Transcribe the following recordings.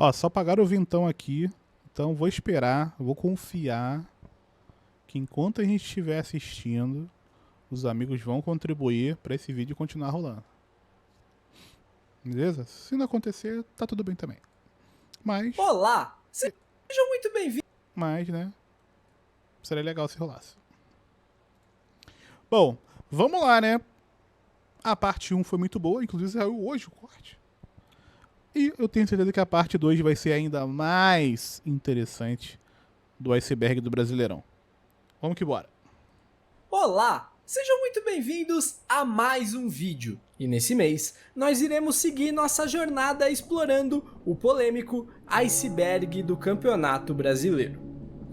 Ó, só apagaram o vintão aqui. Então vou esperar, vou confiar que enquanto a gente estiver assistindo, os amigos vão contribuir para esse vídeo continuar rolando. Beleza? Se não acontecer, tá tudo bem também. Mas... Olá! Sejam muito bem-vindos. Mas, né? Seria legal se rolasse. Bom, vamos lá, né? A parte 1 foi muito boa, inclusive saiu hoje o corte. E eu tenho certeza que a parte 2 vai ser ainda mais interessante do iceberg do Brasileirão. Vamos que bora. Olá! Sejam muito bem-vindos a mais um vídeo. E nesse mês, nós iremos seguir nossa jornada explorando o polêmico iceberg do Campeonato Brasileiro.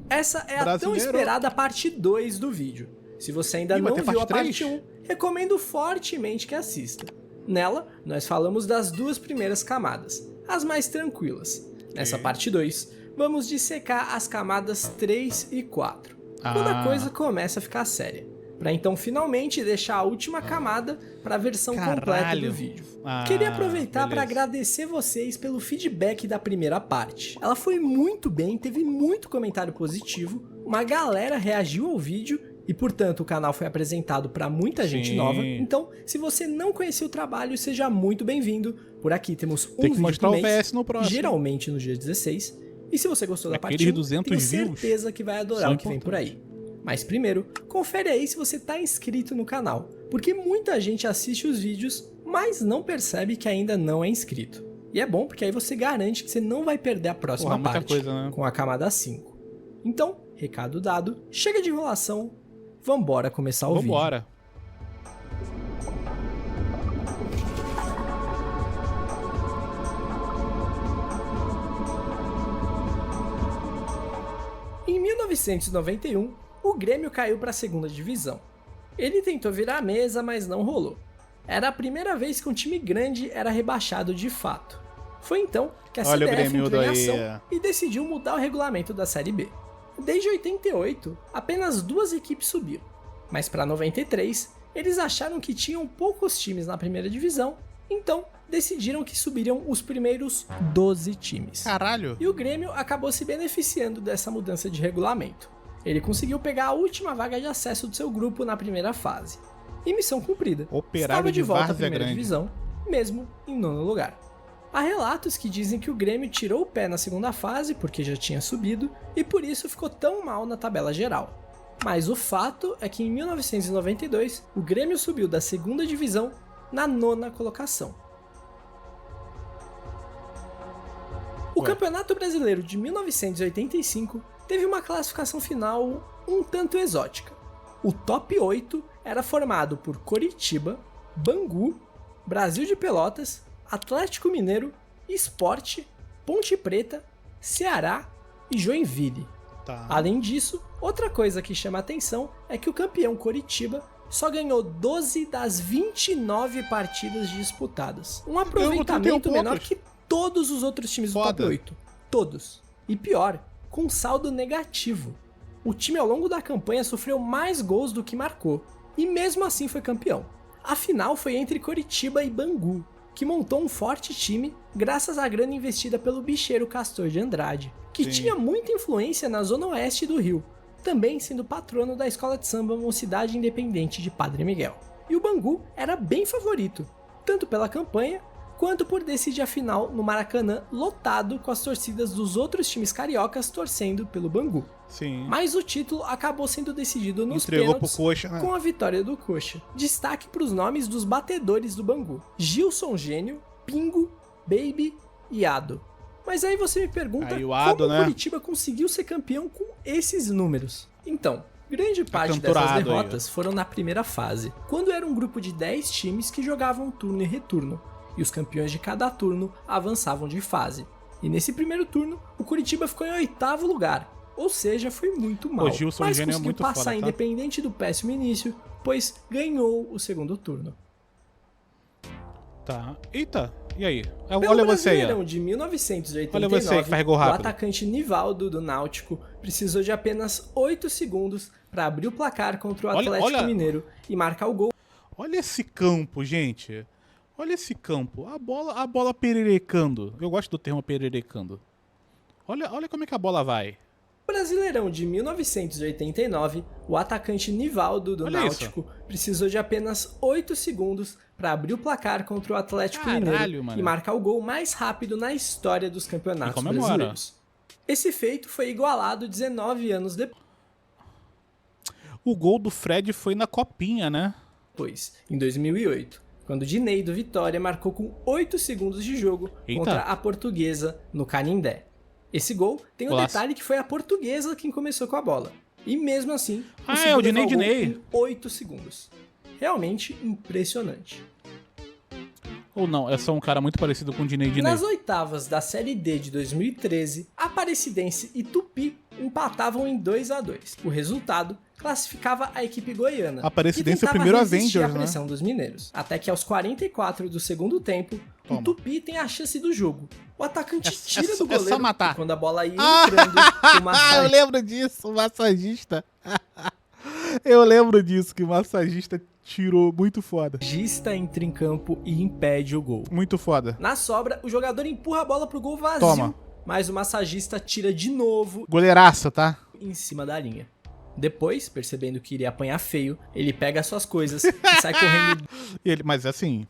Essa é a tão esperada parte 2 do vídeo. Se você ainda não viu a parte 1, recomendo fortemente que assista. Nela, nós falamos das duas primeiras camadas, as mais tranquilas. Nessa parte 2, vamos dissecar as camadas 3 e 4, quando a coisa começa a ficar séria. Para então finalmente deixar a última camada para a versão completa do vídeo. Queria aproveitar para agradecer vocês pelo feedback da primeira parte. Ela foi muito bem, teve muito comentário positivo, uma galera reagiu ao vídeo e, portanto, o canal foi apresentado para muita gente nova. Então, se você não conhecia o trabalho, seja muito bem-vindo. Por aqui temos um vídeo por mês, geralmente no dia 16. E se você gostou da parte 1, tenho certeza que vai adorar o que vem por aí. Mas primeiro, confere aí se você está inscrito no canal, porque muita gente assiste os vídeos, mas não percebe que ainda não é inscrito. E é bom porque aí você garante que você não vai perder a próxima parte, com a camada 5. Então, recado dado, chega de enrolação, vambora começar o vídeo. Vambora. Em 1991, o Grêmio caiu para a segunda divisão. Ele tentou virar a mesa, mas não rolou. Era a primeira vez que um time grande era rebaixado de fato. Foi então que a CBF entrou em ação e decidiu mudar o regulamento da Série B. Desde 88, apenas 2 equipes subiram. Mas para 93, eles acharam que tinham poucos times na primeira divisão, então decidiram que subiriam os primeiros 12 times. Caralho! E o Grêmio acabou se beneficiando dessa mudança de regulamento. Ele conseguiu pegar a última vaga de acesso do seu grupo na primeira fase. E missão cumprida. Estava de volta à primeira divisão, mesmo em 9º lugar. Há relatos que dizem que o Grêmio tirou o pé na segunda fase porque já tinha subido e por isso ficou tão mal na tabela geral. Mas o fato é que em 1992 o Grêmio subiu da segunda divisão na 9ª colocação. O Campeonato Brasileiro de 1985 teve uma classificação final um tanto exótica. O top 8 era formado por Coritiba, Bangu, Brasil de Pelotas, Atlético Mineiro, Sport, Ponte Preta, Ceará e Joinville. Além disso, outra coisa que chama a atenção é que o campeão Coritiba só ganhou 12 das 29 partidas disputadas. Um aproveitamento menor que todos os outros times do top 8. Todos. E pior, com saldo negativo. O time ao longo da campanha sofreu mais gols do que marcou, e mesmo assim foi campeão. A final foi entre Coritiba e Bangu, que montou um forte time graças à grana investida pelo bicheiro Castor de Andrade, que tinha muita influência na zona oeste do Rio, também sendo patrono da escola de samba Mocidade Independente de Padre Miguel. E o Bangu era bem favorito, tanto pela campanha, quanto por decidir a final no Maracanã lotado com as torcidas dos outros times cariocas torcendo pelo Bangu. Mas o título acabou sendo decidido nos pênaltis com a vitória do Coxa. Destaque para os nomes dos batedores do Bangu: Gilson Gênio, Pingo, Baby e Ado. Mas aí você me pergunta como o Coritiba conseguiu ser campeão com esses números. Então, grande parte dessas derrotas foram na primeira fase, quando era um grupo de 10 times que jogavam turno e retorno, e os campeões de cada turno avançavam de fase. E nesse primeiro turno, o Coritiba ficou em 8º lugar, ou seja, foi muito mal, mas conseguiu passar independente do péssimo início, pois ganhou o segundo turno. Eita, e aí? Olha você aí. No de 1989, o atacante Nivaldo do Náutico precisou de apenas 8 segundos para abrir o placar contra o Atlético Mineiro e marcar o gol. Olha esse campo, gente. Olha esse campo. A bola pererecando. Eu gosto do termo pererecando. Olha como é que a bola vai. No Brasileirão de 1989, o atacante Nivaldo do Olha Náutico precisou de apenas 8 segundos para abrir o placar contra o Atlético Caralho, Mineiro mano. e marcar o gol mais rápido na história dos campeonatos E comemora. brasileiros. Esse feito foi igualado 19 anos O gol do Fred foi na copinha, né? depois, em 2008, quando Dinei do Vitória marcou com 8 segundos de jogo Eita. contra a Portuguesa no Canindé. Esse gol tem o Golaço. detalhe que foi a Portuguesa quem começou com a bola. E mesmo assim, É o Dinei. gol em 8 segundos. Realmente impressionante. Ou não, é só um cara muito parecido com o Dinei. Nas oitavas da Série D de 2013, Aparecidense e Tupi empatavam em 2-2. O resultado classificava a equipe goiana. Aparecidense que é o tentava primeiro resistir Avengers, à pressão dos mineiros. Até que aos 44 do segundo tempo, Toma. o Tupi tem a chance do jogo. O atacante tira do é só goleiro matar. e quando a bola ia entrando, o Eu massagista lembro disso, o massagista. Eu lembro disso, que o massagista tirou muito foda. entra em campo e impede o gol. Muito foda. Na sobra, o jogador empurra a bola pro gol vazio, Toma. mas o massagista tira de novo Goleiraça, tá? em cima da linha. Depois, percebendo que iria apanhar feio, ele pega as suas coisas e sai correndo. Mas assim,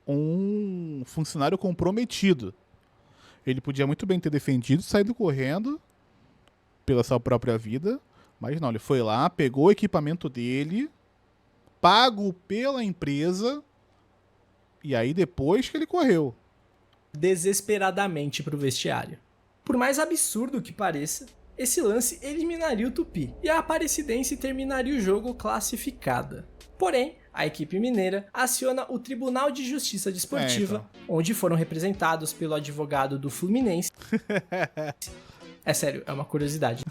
um funcionário comprometido. Ele podia muito bem ter defendido, saído correndo pela sua própria vida, mas não, ele foi lá, pegou o equipamento dele, pago pela empresa, e aí depois que ele correu. desesperadamente pro vestiário. Por mais absurdo que pareça, esse lance eliminaria o Tupi e a Aparecidense terminaria o jogo classificada. Porém, a equipe mineira aciona o Tribunal de Justiça Desportiva, onde foram representados pelo advogado do Fluminense. É sério, é uma curiosidade.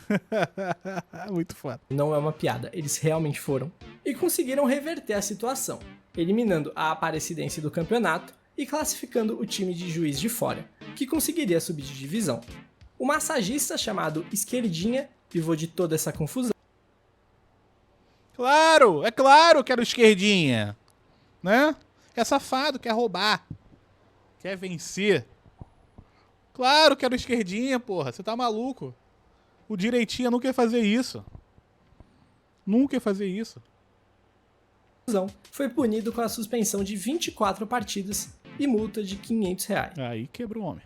Muito foda. Não é uma piada, eles realmente foram. E conseguiram reverter a situação, eliminando a Aparecidense do campeonato e classificando o time de Juiz de Fora, que conseguiria subir de divisão. O massagista chamado Esquerdinha, pivô de toda essa confusão, Claro, é claro que era o esquerdinha, né? É safado, quer roubar, quer vencer. Claro que era o esquerdinha, porra, você tá maluco. O direitinha nunca ia fazer isso. Nunca ia fazer isso. foi punido com a suspensão de 24 partidas e multa de R$500. Aí quebrou o homem.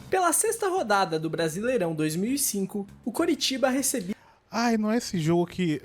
Pela sexta rodada do Brasileirão 2005, o Coritiba recebia Ai, não é esse jogo que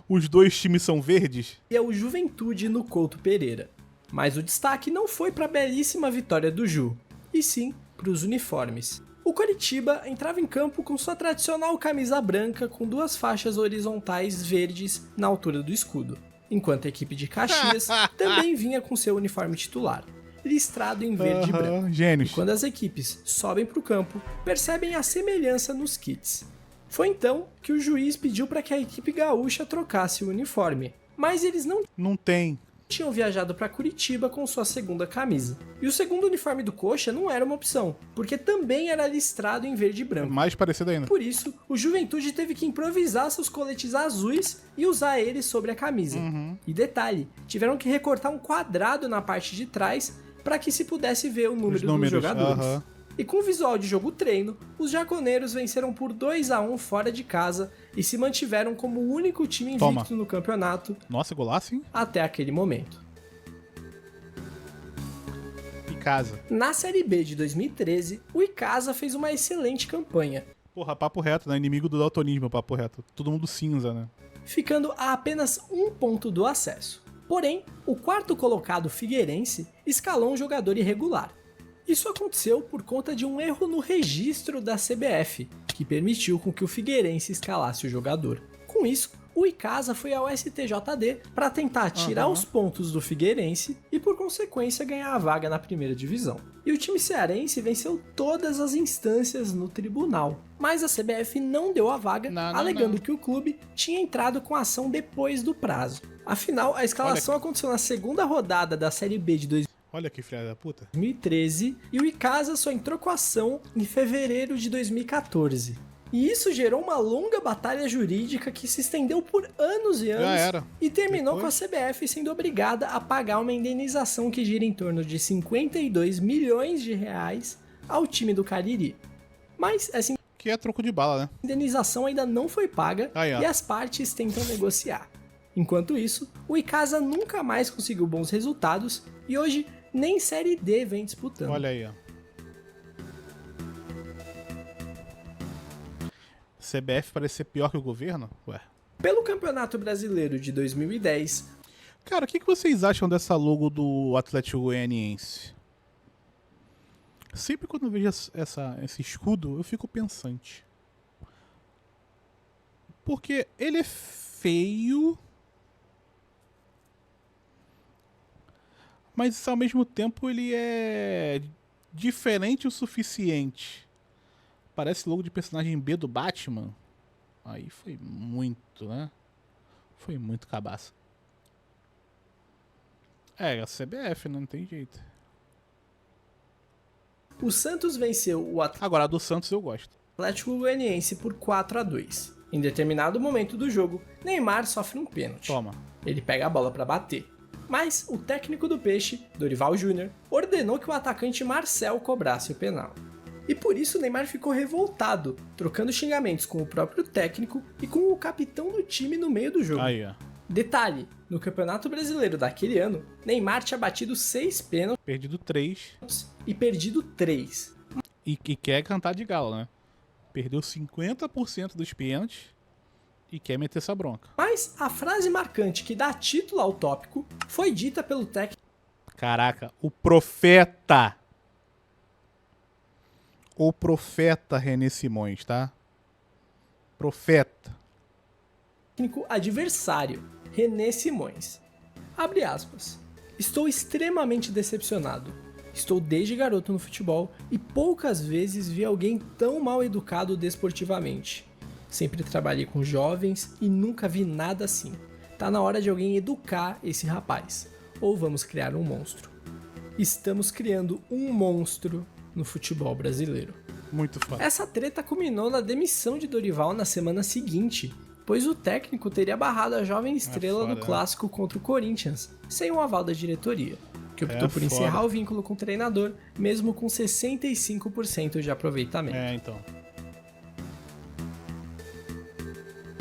os dois times são verdes? o Juventude no Couto Pereira. Mas o destaque não foi para a belíssima vitória do Ju, e sim para os uniformes. O Coritiba entrava em campo com sua tradicional camisa branca com 2 faixas horizontais verdes na altura do escudo, enquanto a equipe de Caxias também vinha com seu uniforme titular, listrado em verde e branco. Gênios. E quando as equipes sobem para o campo, percebem a semelhança nos kits. Foi então que o juiz pediu para que a equipe gaúcha trocasse o uniforme, mas eles não tem. tinham viajado para Curitiba com sua segunda camisa. E o segundo uniforme do Coxa não era uma opção, porque também era listrado em verde e branco. Mais parecido ainda. Por isso, o Juventude teve que improvisar seus coletes azuis e usar eles sobre a camisa. E detalhe, tiveram que recortar um quadrado na parte de trás para que se pudesse ver o número dos jogadores. E com o visual de jogo treino, os jaconeiros venceram por 2-1 fora de casa e se mantiveram como o único time invicto no campeonato. Nossa, golaço, hein? Até aquele momento. Icasa. Na Série B de 2013, o Icasa fez uma excelente campanha, Porra, papo reto, né? Inimigo do daltonismo, papo reto. Todo mundo cinza, né? ficando a apenas 1 ponto do acesso. Porém, o quarto colocado Figueirense escalou um jogador irregular. Isso aconteceu por conta de um erro no registro da CBF, que permitiu com que o Figueirense escalasse o jogador. Com isso, o Icasa foi ao STJD para tentar tirar os pontos do Figueirense e, por consequência, ganhar a vaga na primeira divisão. E o time cearense venceu todas as instâncias no tribunal, mas a CBF não deu a vaga, alegando que o clube tinha entrado com a ação depois do prazo. Afinal, a escalação aconteceu na segunda rodada da Série B de Olha que filha da puta. 2013 e o Icasa só entrou com a ação em fevereiro de 2014. E isso gerou uma longa batalha jurídica que se estendeu por anos e anos e terminou com a CBF sendo obrigada a pagar uma indenização que gira em torno de 52 milhões de reais ao time do Cariri. Mas essa que é troco de bala, né? indenização ainda não foi paga e as partes tentam negociar. Enquanto isso, o Icasa nunca mais conseguiu bons resultados e hoje nem Série D vem disputando. Olha aí, ó. CBF parece ser pior que o governo? Ué. Pelo Campeonato Brasileiro de 2010... Cara, o que vocês acham dessa logo do Atlético Goianiense? Sempre quando eu vejo esse escudo, eu fico pensante. Porque ele é feio, mas ao mesmo tempo ele é diferente o suficiente. Parece logo de personagem B do Batman. Aí foi muito, né? Foi muito cabaça. É, a CBF, não tem jeito. O Santos venceu o Agora, a do Santos eu gosto. Atlético Goianiense por 4-2. Em determinado momento do jogo, Neymar sofre um pênalti. Toma. Ele pega a bola para bater. Mas o técnico do Peixe, Dorival Júnior, ordenou que o atacante Marcel cobrasse o penal. E por isso Neymar ficou revoltado, trocando xingamentos com o próprio técnico e com o capitão do time no meio do jogo. Aí, ó. Detalhe, no Campeonato Brasileiro daquele ano, Neymar tinha batido 6 pênaltis, perdido 3 e perdido 3. E quer cantar de galo, né? Perdeu 50% dos pênaltis e quer meter essa bronca. Mas a frase marcante que dá título ao tópico foi dita pelo técnico. Caraca, o profeta. O profeta René Simões, tá? Profeta. Técnico adversário, René Simões. Abre aspas. Estou extremamente decepcionado. Estou desde garoto no futebol e poucas vezes vi alguém tão mal educado desportivamente. Sempre trabalhei com jovens e nunca vi nada assim. Tá na hora de alguém educar esse rapaz. Ou vamos criar um monstro. Estamos criando um monstro no futebol brasileiro. Muito foda. Essa treta culminou na demissão de Dorival na semana seguinte, pois o técnico teria barrado a jovem estrela no clássico contra o Corinthians, sem o aval da diretoria, que optou por encerrar o vínculo com o treinador, mesmo com 65% de aproveitamento. Então.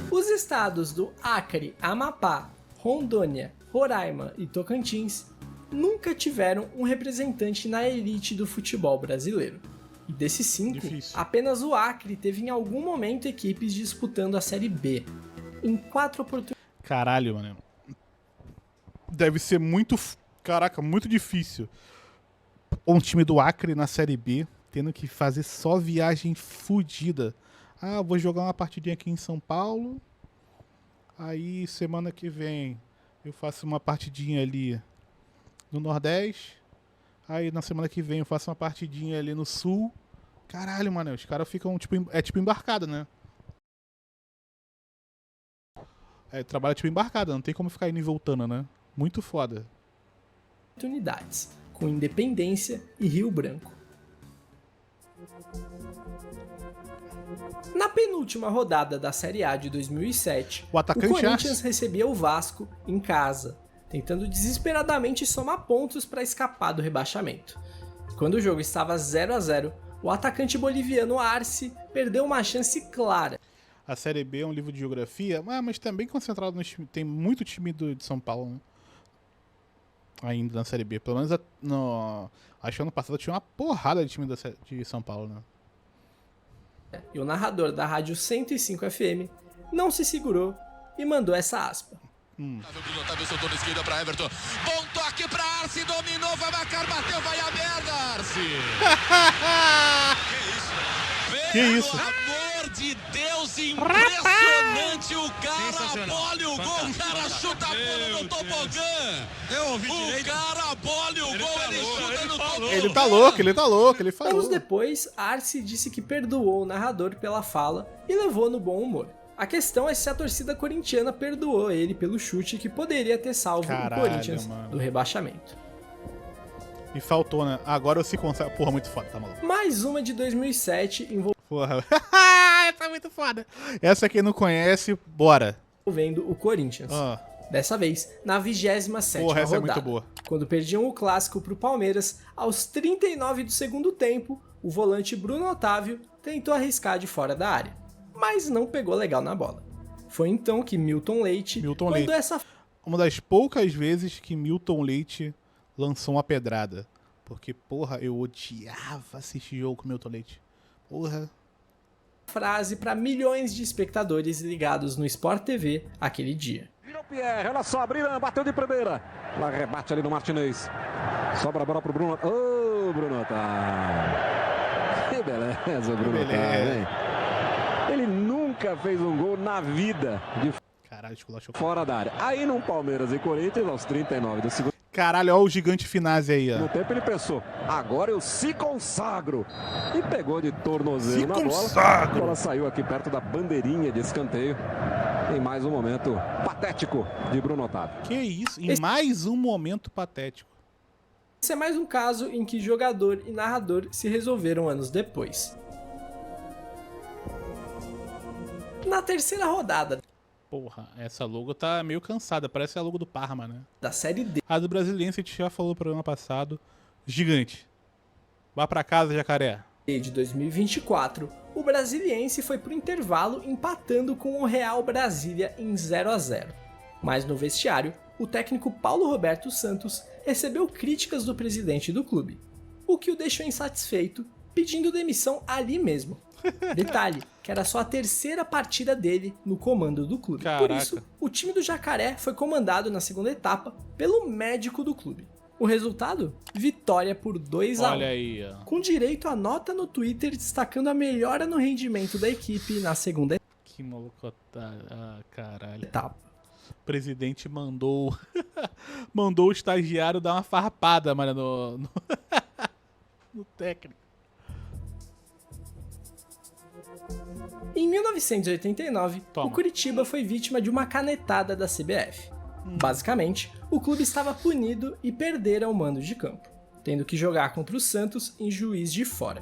Os estados do Acre, Amapá, Rondônia, Roraima e Tocantins nunca tiveram um representante na elite do futebol brasileiro. E desses 5, apenas o Acre teve em algum momento equipes disputando a Série B. Em 4 oportunidades. Caralho, mano. Deve ser muito... Caraca, muito difícil. Um time do Acre na Série B tendo que fazer só viagem fodida. Ah, vou jogar uma partidinha aqui em São Paulo. Aí semana que vem eu faço uma partidinha ali no Nordeste. Aí na semana que vem eu faço uma partidinha ali no Sul. Caralho, mano, os caras ficam tipo embarcado, né? Trabalha tipo embarcada, não tem como ficar indo e voltando, né? Muito foda. Oportunidades, com Independência e Rio Branco. Na penúltima rodada da Série A de 2007, o Corinthians recebia o Vasco em casa, tentando desesperadamente somar pontos para escapar do rebaixamento. Quando o jogo estava 0-0, o atacante boliviano Arce perdeu uma chance clara. A Série B é um livro de geografia, mas também concentrado no time. Tem muito time de São Paulo, né? Ainda na Série B. Pelo menos acho que ano passado tinha uma porrada de time de São Paulo, né? E o narrador da Rádio 105 FM não se segurou e mandou essa aspa. Otávio soltou na esquerda pra Everton. Bom toque pra Arce, dominou, vai marcar, bateu, vai a merda, Arce! Que isso? Pelo amor de Deus, impressionante! O cara abole o gol, o cara chuta a bola no tobogã! O cara abole o gol, ele chuta no tobogã! Ele tá louco, ele falou. Anos depois, Arce disse que perdoou o narrador pela fala e levou no bom humor. A questão é se a torcida corintiana perdoou ele pelo chute que poderia ter salvo o Corinthians do rebaixamento. E faltou, né? Agora eu se consigo. Porra, muito foda, tá maluco. Mais uma de 2007 envolvendo. Porra. Essa Essa é muito foda. Essa quem não conhece, bora. Envolvendo o Corinthians. Dessa vez, na 27ª Porra, essa rodada. é muito boa. Quando perdiam o clássico pro Palmeiras, aos 39 do segundo tempo, o volante Bruno Otávio tentou arriscar de fora da área, mas não pegou legal na bola. Foi então que Milton Leite mandou essa... Uma das poucas vezes que Milton Leite lançou uma pedrada. Porque, porra, eu odiava assistir jogo com Milton Leite. Porra. Frase para milhões de espectadores ligados no Sport TV aquele dia. Virou Pierre, olha só, Brilhan, bateu de primeira. Ela rebate ali no Martinez. Sobra a bola pro Bruno. Ô, Bruno tá. Que beleza, Bruno tá, hein? Ele nunca fez um gol na vida de fora da área. Aí no Palmeiras e Corinthians, aos 39 do segundo. Caralho, olha o gigante Finazzi aí, ó. No tempo ele pensou, agora eu se consagro. E pegou de tornozelo na bola. A bola saiu aqui perto da bandeirinha de escanteio. Em mais um momento patético de Bruno Otávio. Que isso? Em mais um momento patético. Esse é mais um caso em que jogador e narrador se resolveram anos depois. Na terceira rodada... Porra, essa logo tá meio cansada, parece a logo do Parma, né? Da Série D. A do Brasiliense a gente já falou no programa passado. Gigante. Vá pra casa, Jacaré. De 2024, o Brasiliense foi pro intervalo empatando com o Real Brasília em 0-0. Mas no vestiário, o técnico Paulo Roberto Santos recebeu críticas do presidente do clube, o que o deixou insatisfeito, pedindo demissão ali mesmo. Detalhe, que era só a terceira partida dele no comando do clube. Caraca. Por isso, o time do Jacaré foi comandado na segunda etapa pelo médico do clube. O resultado? Vitória por 2-1. Olha aí, ó. Com direito a nota no Twitter destacando a melhora no rendimento da equipe na segunda etapa. Que maluco. Ah, caralho. Tá. O presidente mandou mandou o estagiário dar uma farpada, mano, no técnico. Em 1989, Toma. o Coritiba foi vítima de uma canetada da CBF. Basicamente, o clube estava punido e perdera o mando de campo, tendo que jogar contra o Santos em Juiz de Fora.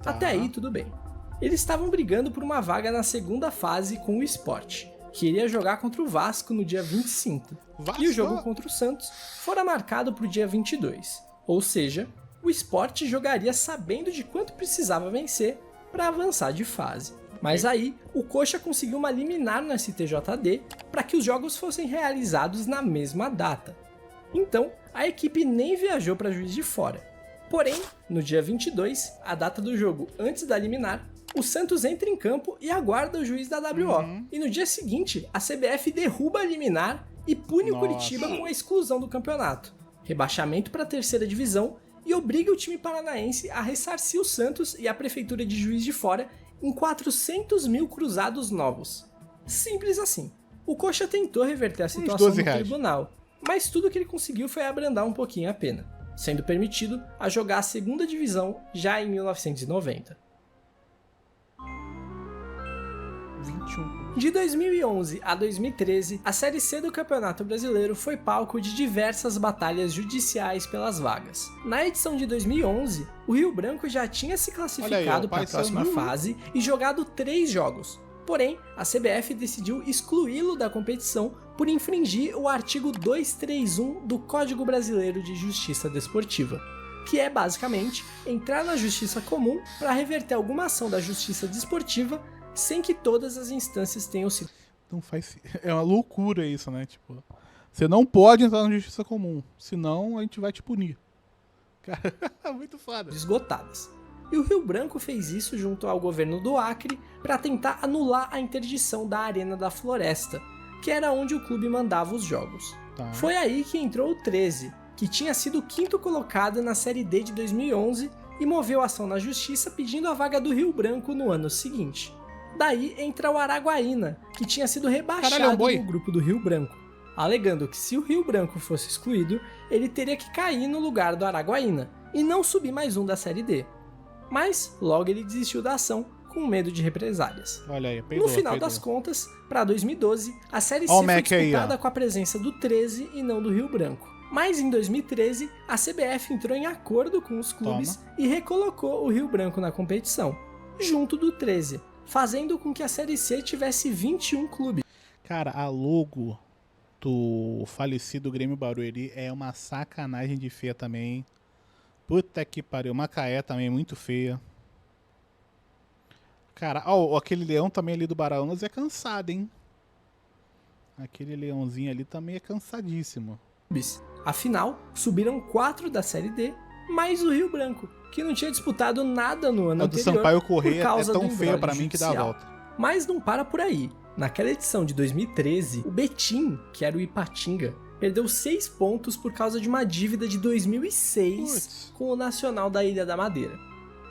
Tá. Até aí, tudo bem. Eles estavam brigando por uma vaga na segunda fase com o Sport, que iria jogar contra o Vasco no dia 25. Vasco? E o jogo contra o Santos fora marcado para o dia 22. Ou seja, o Sport jogaria sabendo de quanto precisava vencer para avançar de fase. Mas aí, o Coxa conseguiu uma liminar no STJD para que os jogos fossem realizados na mesma data. Então, a equipe nem viajou para Juiz de Fora. Porém, no dia 22, a data do jogo antes da liminar, o Santos entra em campo e aguarda o juiz da WO. E no dia seguinte, a CBF derruba a liminar e pune o Coritiba com a exclusão do campeonato, rebaixamento para a terceira divisão e obriga o time paranaense a ressarcir o Santos e a prefeitura de Juiz de Fora em 400 mil cruzados novos. Simples assim. O Coxa tentou reverter a situação no tribunal, mas tudo que ele conseguiu foi abrandar um pouquinho a pena, sendo permitido a jogar a segunda divisão já em 1990. 21. De 2011 a 2013, a Série C do Campeonato Brasileiro foi palco de diversas batalhas judiciais pelas vagas. Na edição de 2011, o Rio Branco já tinha se classificado para a próxima fase e jogado 3 jogos. Porém, a CBF decidiu excluí-lo da competição por infringir o artigo 231 do Código Brasileiro de Justiça Desportiva, que é basicamente entrar na justiça comum para reverter alguma ação da justiça desportiva sem que todas as instâncias tenham sido... Não faz... É uma loucura isso, né? Tipo, você não pode entrar na justiça comum, senão a gente vai te punir. Cara, muito foda. Esgotadas. E o Rio Branco fez isso junto ao governo do Acre para tentar anular a interdição da Arena da Floresta, que era onde o clube mandava os jogos. Tá. Foi aí que entrou o 13, que tinha sido o 5º colocado na Série D de 2011 e moveu ação na justiça pedindo a vaga do Rio Branco no ano seguinte. Daí entra o Araguaína, que tinha sido rebaixado no grupo do Rio Branco, alegando que se o Rio Branco fosse excluído, ele teria que cair no lugar do Araguaína e não subir mais um da Série D. Mas logo ele desistiu da ação com medo de represálias. Olha aí, peidou, no final das contas, para 2012, a Série C foi disputada com a presença do 13 e não do Rio Branco. Mas em 2013, a CBF entrou em acordo com os clubes e recolocou o Rio Branco na competição, junto do 13, fazendo com que a Série C tivesse 21 clubes. Cara, a logo do falecido Grêmio Barueri é uma sacanagem de feia também. Puta que pariu. Macaé também muito feia. Cara, aquele leão também ali do Baraunas é cansado, hein? Aquele leãozinho ali também é cansadíssimo. Afinal, subiram 4 da Série D, mais o Rio Branco, que não tinha disputado nada no ano anterior. O do Sampaio Corrêa por causa é tão do feio pra mim que dá a judicial. volta. Mas não para por aí. Naquela edição de 2013, o Betim, que era o Ipatinga, perdeu 6 pontos por causa de uma dívida de 2006 com o Nacional da Ilha da Madeira.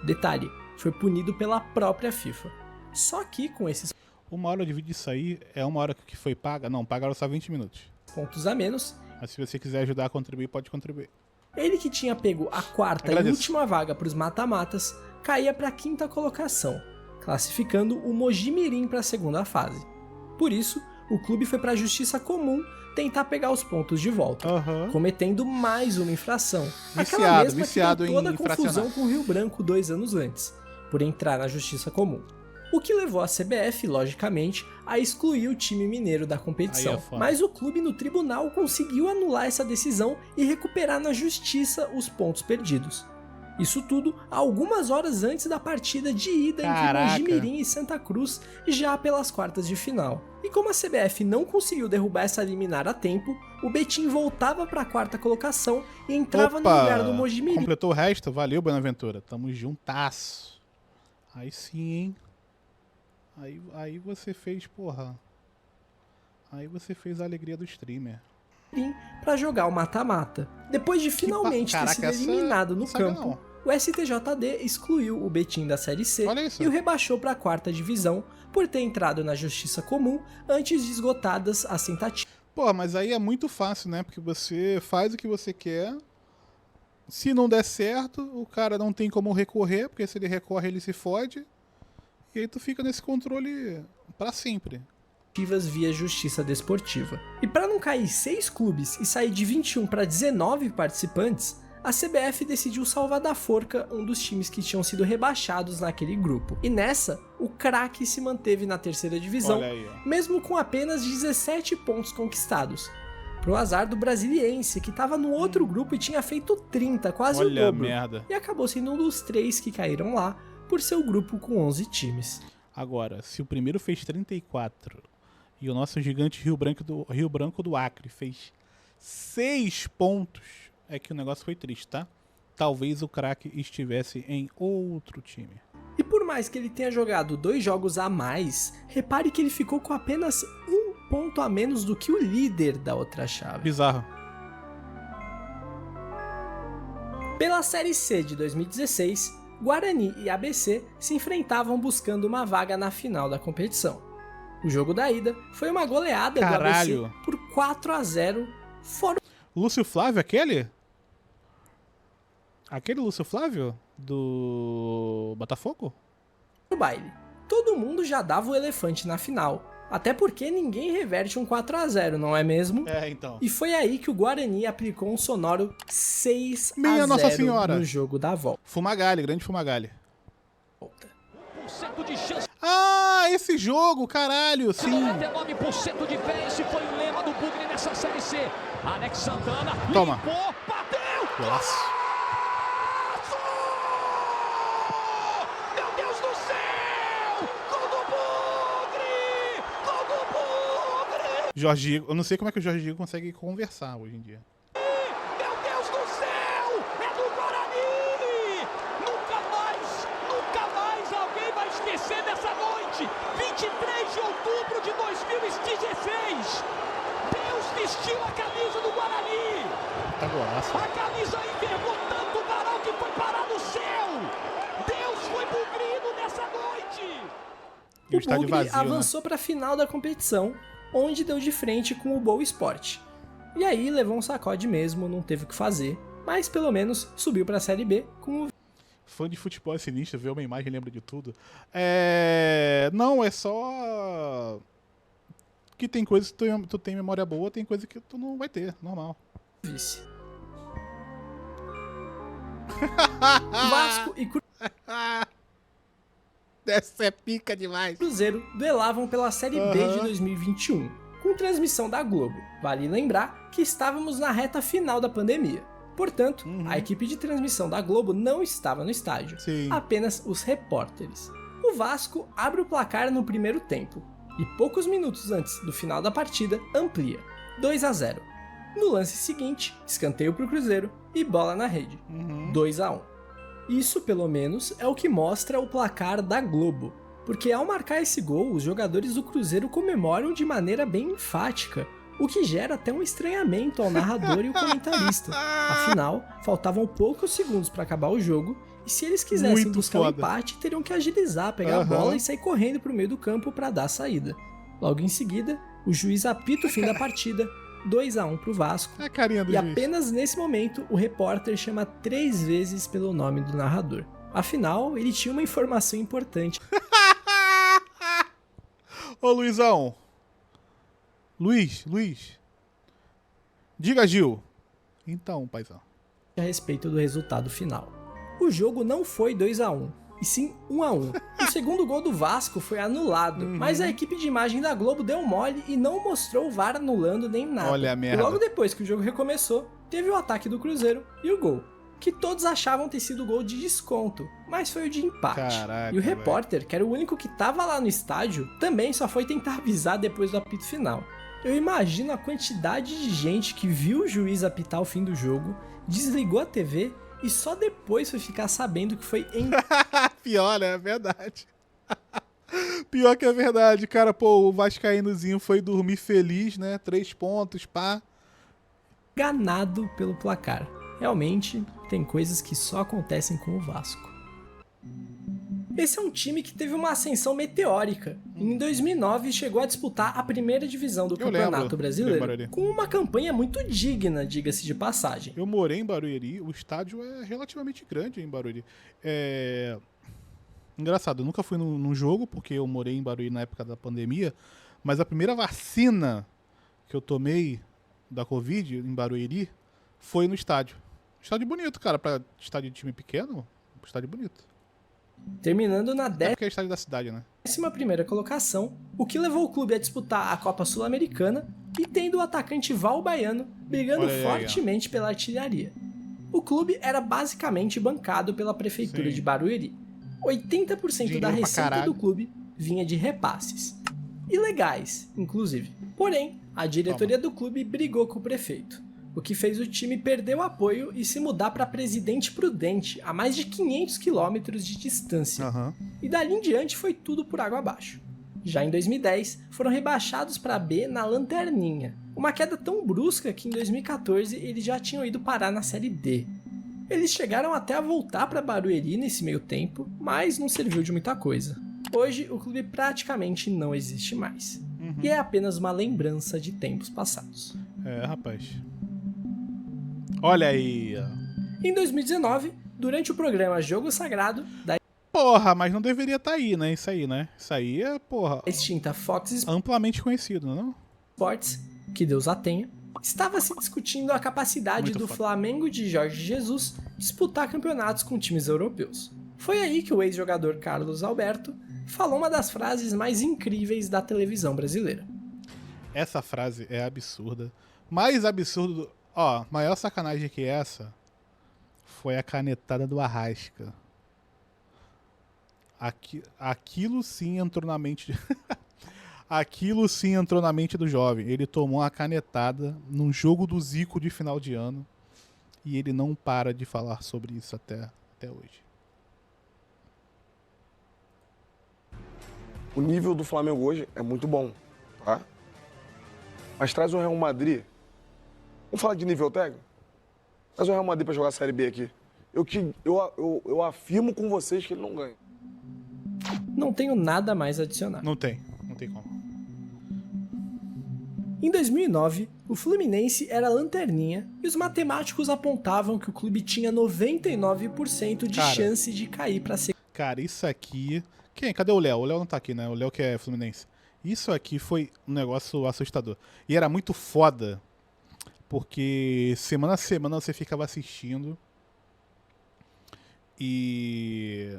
Detalhe, foi punido pela própria FIFA. Só que com esses 1 hora de vídeo disso aí é 1 hora que foi paga? Não, pagaram só 20 minutos. pontos a menos, Mas se você quiser ajudar a contribuir, pode contribuir. ele que tinha pego a quarta e última vaga para os mata-matas, caía para a 5ª colocação, classificando o Mojimirim para a 2ª fase. Por isso, o clube foi para a Justiça Comum tentar pegar os pontos de volta, cometendo mais uma infração. Aquela mesma que deu toda a confusão com o Rio Branco 2 anos antes, por entrar na Justiça Comum. O que levou a CBF, logicamente, a excluir o time mineiro da competição. Mas o clube no tribunal conseguiu anular essa decisão e recuperar na justiça os pontos perdidos. Isso tudo algumas horas antes da partida de ida entre Mojimirim e Santa Cruz, já pelas quartas de final. E como a CBF não conseguiu derrubar essa liminar a tempo, o Betim voltava para a 4ª colocação e entrava no lugar do Mojimirim. Completou o resto? Valeu, Buenaventura. Tamo juntasso. Aí sim, hein? Aí você fez, porra. Aí você fez a alegria do streamer. Para jogar o mata-mata. Depois de finalmente ter sido eliminado no campo, o STJD excluiu o Betim da Série C e o rebaixou para a 4ª divisão por ter entrado na Justiça Comum antes de esgotadas as tentativas. Pô, mas aí é muito fácil, né? Porque você faz o que você quer. Se não der certo, o cara não tem como recorrer, porque se ele recorre, ele se fode. E aí tu fica nesse controle pra sempre. Via Justiça Desportiva. E para não cair 6 clubes e sair de 21 para 19 participantes, a CBF decidiu salvar da forca um dos times que tinham sido rebaixados naquele grupo. E nessa, o Craque se manteve na 3ª divisão, mesmo com apenas 17 pontos conquistados. Pro azar do Brasiliense, que estava no outro grupo e tinha feito 30, quase o dobro. Merda. E acabou sendo um dos 3 que caíram lá, por seu grupo com 11 times. Agora, se o primeiro fez 34 e o nosso gigante Rio Branco do Acre fez 6 pontos, é que o negócio foi triste, tá? Talvez o Craque estivesse em outro time. E por mais que ele tenha jogado 2 jogos a mais, repare que ele ficou com apenas 1 ponto a menos do que o líder da outra chave. Bizarro. Pela Série C de 2016, Guarani e ABC se enfrentavam buscando uma vaga na final da competição. O jogo da ida foi uma goleada do ABC por 4-0 fora. Lúcio Flávio, aquele? Aquele Lúcio Flávio? Do Botafogo? No baile. Todo mundo já dava o elefante na final. Até porque ninguém reverte um 4-0, não é mesmo? É, então. E foi aí que o Guarani aplicou um sonoro 6-0 no jogo da volta. Fumagalli, grande Fumagalli. Ah, esse jogo, caralho, sim. 99% de fé, esse foi o lema do Bugre nessa Série C. Alex Santana toma. Limpou, bateu. Golaço. Jorginho, eu não sei como é que o Jorginho consegue conversar hoje em dia. Meu Deus do céu! É do Guarani! Nunca mais alguém vai esquecer dessa noite! 23 de outubro de 2016! Deus vestiu a camisa do Guarani! Tá golaço. A camisa envergou tanto o varal que foi parar no céu! Deus foi bugrido nessa noite! E o estádio vazio, avançou para a final da competição, onde deu de frente com o Boa Esporte. E aí levou um sacode mesmo, não teve o que fazer, mas pelo menos subiu para a Série B com o... Fã de futebol é sinistro, ver uma imagem e lembra de tudo. Não, é só que tem coisas que tu tem memória boa, tem coisa que tu não vai ter, normal. Vice. Vasco e Essa é pica demais. Cruzeiro duelavam pela Série B de 2021, com transmissão da Globo. Vale lembrar que estávamos na reta final da pandemia. Portanto, a equipe de transmissão da Globo não estava no estádio, Sim. apenas os repórteres. O Vasco abre o placar no primeiro tempo e poucos minutos antes do final da partida amplia, 2-0. No lance seguinte, escanteio para o Cruzeiro e bola na rede, 2-1. Isso, pelo menos, é o que mostra o placar da Globo, porque ao marcar esse gol, os jogadores do Cruzeiro comemoram de maneira bem enfática, o que gera até um estranhamento ao narrador e o comentarista. Afinal, faltavam poucos segundos para acabar o jogo, e se eles quisessem Muito buscar foda. o empate, teriam que agilizar, pegar a bola e sair correndo para o meio do campo para dar a saída. Logo em seguida, o juiz apita o fim da partida, 2-1 pro Vasco. É a carinha do E juiz. apenas nesse momento, o repórter chama 3 vezes pelo nome do narrador. Afinal, ele tinha uma informação importante Ô, Luizão. Luiz. Diga, Gil. Então, paizão. a respeito do resultado final. O jogo não foi 2-1, e sim 1-1. O segundo gol do Vasco foi anulado, mas a equipe de imagem da Globo deu mole e não mostrou o VAR anulando nem nada. Olha a merda. E logo depois que o jogo recomeçou, teve o ataque do Cruzeiro e o gol, que todos achavam ter sido gol de desconto, mas foi o de empate. Caraca, e o repórter, que era o único que tava lá no estádio, também só foi tentar avisar depois do apito final. Eu imagino a quantidade de gente que viu o juiz apitar o fim do jogo, desligou a TV e só depois foi ficar sabendo que foi Pior, né? É verdade. Pior que é verdade, cara. Pô, o vascaínozinho foi dormir feliz, né? 3 pontos, pá. enganado pelo placar. Realmente, tem coisas que só acontecem com o Vasco. Esse é um time que teve uma ascensão meteórica. Em 2009, chegou a disputar a primeira divisão do Campeonato lembro. Brasileiro, com uma campanha muito digna, diga-se de passagem. Eu morei em Barueri, o estádio é relativamente grande em Barueri. Engraçado, eu nunca fui num jogo, porque eu morei em Barueri na época da pandemia, mas a primeira vacina que eu tomei da Covid em Barueri foi no estádio. Estádio bonito, cara, pra estádio de time pequeno, estádio bonito. Terminando na É porque é estádio da cidade, né? 11ª colocação, o que levou o clube a disputar a Copa Sul-Americana e tendo o atacante Val Baiano brigando Olha aí, fortemente pela artilharia. O clube era basicamente bancado pela prefeitura Sim. de Barueri. 80% da Dinheiro pra receita caralho. do clube vinha de repasses. Ilegais, inclusive. Porém, a diretoria do clube brigou com o prefeito, o que fez o time perder o apoio e se mudar para Presidente Prudente, a mais de 500 quilômetros de distância. Aham. E dali em diante foi tudo por água abaixo. Já em 2010, foram rebaixados para B na Lanterninha, uma queda tão brusca que em 2014 eles já tinham ido parar na Série D. Eles chegaram até a voltar para Barueri nesse meio tempo, mas não serviu de muita coisa. Hoje, o clube praticamente não existe mais. E é apenas uma lembrança de tempos passados. É, rapaz. Olha aí. Ó. Em 2019, durante o programa Jogo Sagrado, da Porra, mas não deveria estar aí, né? Isso aí, né? Isso aí é, porra, extinta Fox amplamente conhecido, não? Sports, que Deus a tenha, estava se discutindo a capacidade Muito do foda. Flamengo de Jorge Jesus disputar campeonatos com times europeus. Foi aí que o ex-jogador Carlos Alberto falou uma das frases mais incríveis da televisão brasileira. Essa frase é absurda. Mais absurdo... Ó, maior sacanagem que essa foi a canetada do Arrasca. Aquilo sim entrou na mente... Aquilo sim entrou na mente do jovem. Ele tomou uma canetada num jogo do Zico de final de ano e ele não para de falar sobre isso até hoje. O nível do Flamengo hoje é muito bom, tá? Mas traz o Real Madrid. Vamos falar de nível técnico? Traz o Real Madrid pra jogar a Série B aqui. Eu afirmo com vocês que ele não ganha. Não tenho nada mais a adicionar. Não tem como. Em 2009, o Fluminense era lanterninha e os matemáticos apontavam que o clube tinha 99% de Cara. chance de cair para a Cara, isso aqui... Cadê o Léo? O Léo não tá aqui, né? O Léo que é Fluminense. Isso aqui foi um negócio assustador. E era muito foda, porque semana a semana você ficava assistindo e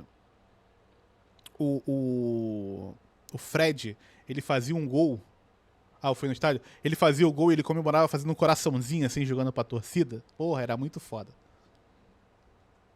o Fred, ele fazia um gol. Foi no estádio? Ele fazia o gol e ele comemorava fazendo um coraçãozinho, assim, jogando pra torcida. Porra, era muito foda.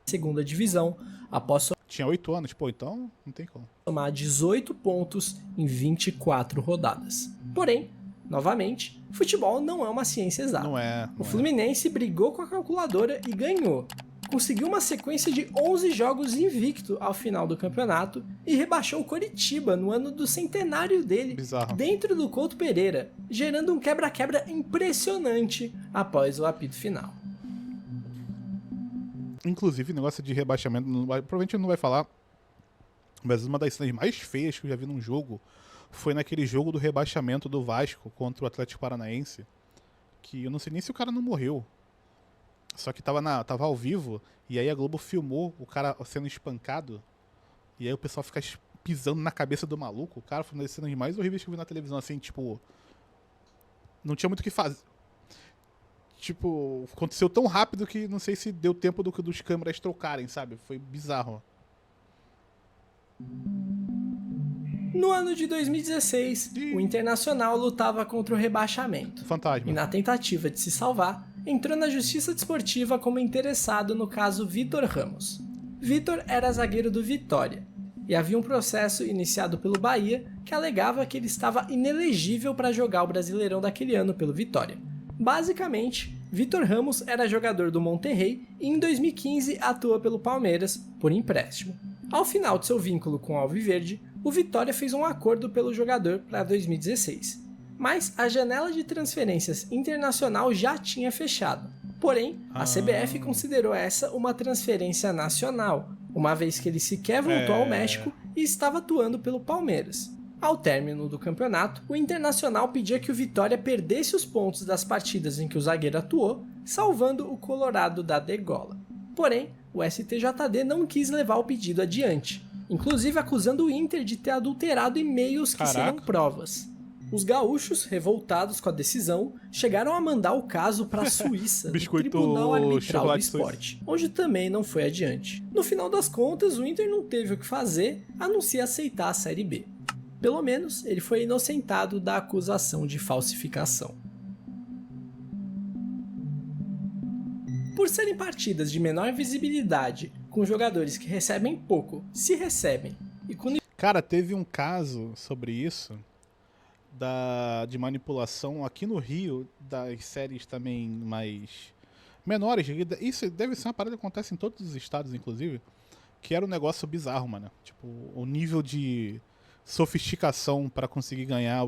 Segunda divisão, após Tinha 8 anos, então não tem como. somar 18 pontos em 24 rodadas. Porém, novamente, futebol não é uma ciência exata. Não é. O Fluminense brigou com a calculadora e ganhou. Conseguiu uma sequência de 11 jogos invicto ao final do campeonato e rebaixou o Coritiba no ano do centenário dele, Bizarro. dentro do Couto Pereira, gerando um quebra-quebra impressionante após o apito final. Inclusive, negócio de rebaixamento, provavelmente não vai falar, mas uma das cenas mais feias que eu já vi num jogo foi naquele jogo do rebaixamento do Vasco contra o Atlético Paranaense, que eu não sei nem se o cara não morreu. Só que tava ao vivo, e aí a Globo filmou o cara sendo espancado, e aí o pessoal fica pisando na cabeça do maluco. O cara foi uma das cenas mais horríveis que eu vi na televisão, assim, tipo... Não tinha muito o que fazer. Tipo, aconteceu tão rápido que não sei se deu tempo dos câmeras trocarem, sabe? Foi bizarro. No ano de 2016, o Internacional lutava contra o rebaixamento. Fantasma. E na tentativa de se salvar, entrou na Justiça Desportiva como interessado no caso Vitor Ramos. Vitor era zagueiro do Vitória, e havia um processo iniciado pelo Bahia que alegava que ele estava inelegível para jogar o Brasileirão daquele ano pelo Vitória. Basicamente, Vitor Ramos era jogador do Monterrey e em 2015 atua pelo Palmeiras por empréstimo. Ao final de seu vínculo com o Alviverde, o Vitória fez um acordo pelo jogador para 2016. Mas a janela de transferências internacional já tinha fechado. Porém, a CBF considerou essa uma transferência nacional, uma vez que ele sequer voltou ao México e estava atuando pelo Palmeiras. Ao término do campeonato, o Internacional pedia que o Vitória perdesse os pontos das partidas em que o zagueiro atuou, salvando o Colorado da degola. Porém, o STJD não quis levar o pedido adiante, inclusive acusando o Inter de ter adulterado e-mails que serão provas. Os gaúchos, revoltados com a decisão, chegaram a mandar o caso para a Suíça, do Tribunal Arbitral do Esporte, onde também não foi adiante. No final das contas, o Inter não teve o que fazer, a não ser aceitar a Série B. Pelo menos, ele foi inocentado da acusação de falsificação. Por serem partidas de menor visibilidade, com jogadores que recebem pouco, se recebem, e com... Cara, teve um caso sobre isso, de manipulação aqui no Rio, das séries também mais menores. Isso deve ser uma parada que acontece em todos os estados, inclusive, que era um negócio bizarro, mano. Tipo, o nível de sofisticação para conseguir ganhar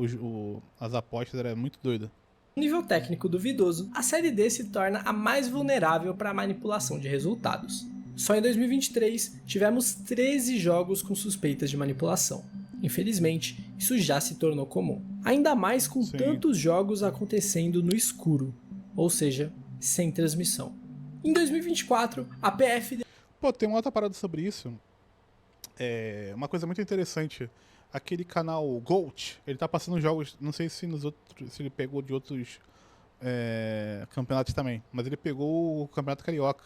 as apostas era muito doido. Nível técnico duvidoso, a Série D se torna a mais vulnerável para a manipulação de resultados. Só em 2023, tivemos 13 jogos com suspeitas de manipulação. Infelizmente, isso já se tornou comum. Ainda mais com tantos jogos acontecendo no escuro, ou seja, sem transmissão. Em 2024, a PF... Pô, tem uma outra parada sobre isso. Uma coisa muito interessante. Aquele canal GOAT, ele tá passando jogos, não sei se se ele pegou de outros campeonatos também, mas ele pegou o Campeonato Carioca.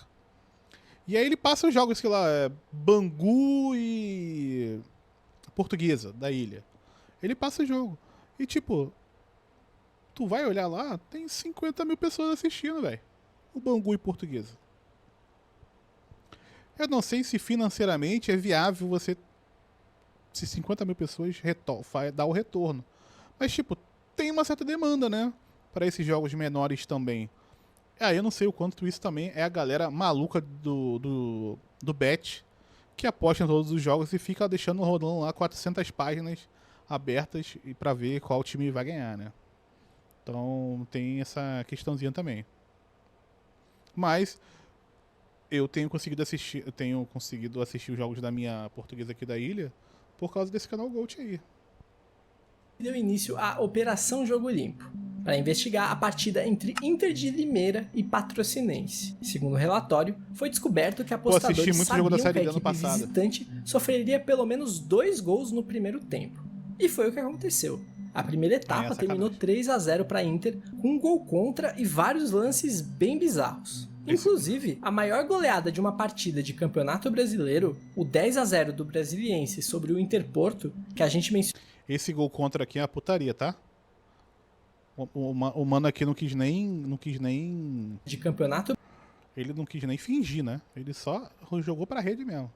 E aí ele passa os jogos, sei lá, Bangu e Portuguesa, da ilha. Ele passa o jogo. E tipo, tu vai olhar lá, tem 50 mil pessoas assistindo, velho. O Bangu e Portuguesa. Eu não sei se financeiramente é viável você... Se 50 mil pessoas dá o retorno. Mas, tipo, tem uma certa demanda, né? Para esses jogos menores também. Eu não sei o quanto isso também é a galera maluca do bet, que aposta em todos os jogos e fica deixando rodando lá 400 páginas abertas para ver qual time vai ganhar, né? Então, tem essa questãozinha também. Mas... eu tenho conseguido assistir os jogos da minha Portuguesa aqui da ilha por causa desse canal GOAT aí. Deu início à Operação Jogo Limpo, para investigar a partida entre Inter de Limeira e Patrocinense. Segundo o relatório, foi descoberto que apostadores sabiam que a equipe visitante sofreria pelo menos 2 gols no primeiro tempo. E foi o que aconteceu. A primeira etapa terminou 3-0 para Inter, com um gol contra e vários lances bem bizarros. Inclusive, a maior goleada de uma partida de Campeonato Brasileiro, o 10-0 do Brasiliense sobre o Interporto, que a gente mencionou. Esse gol contra aqui é uma putaria, tá? O mano aqui não quis nem... De campeonato. Ele não quis nem fingir, né? Ele só jogou pra rede mesmo.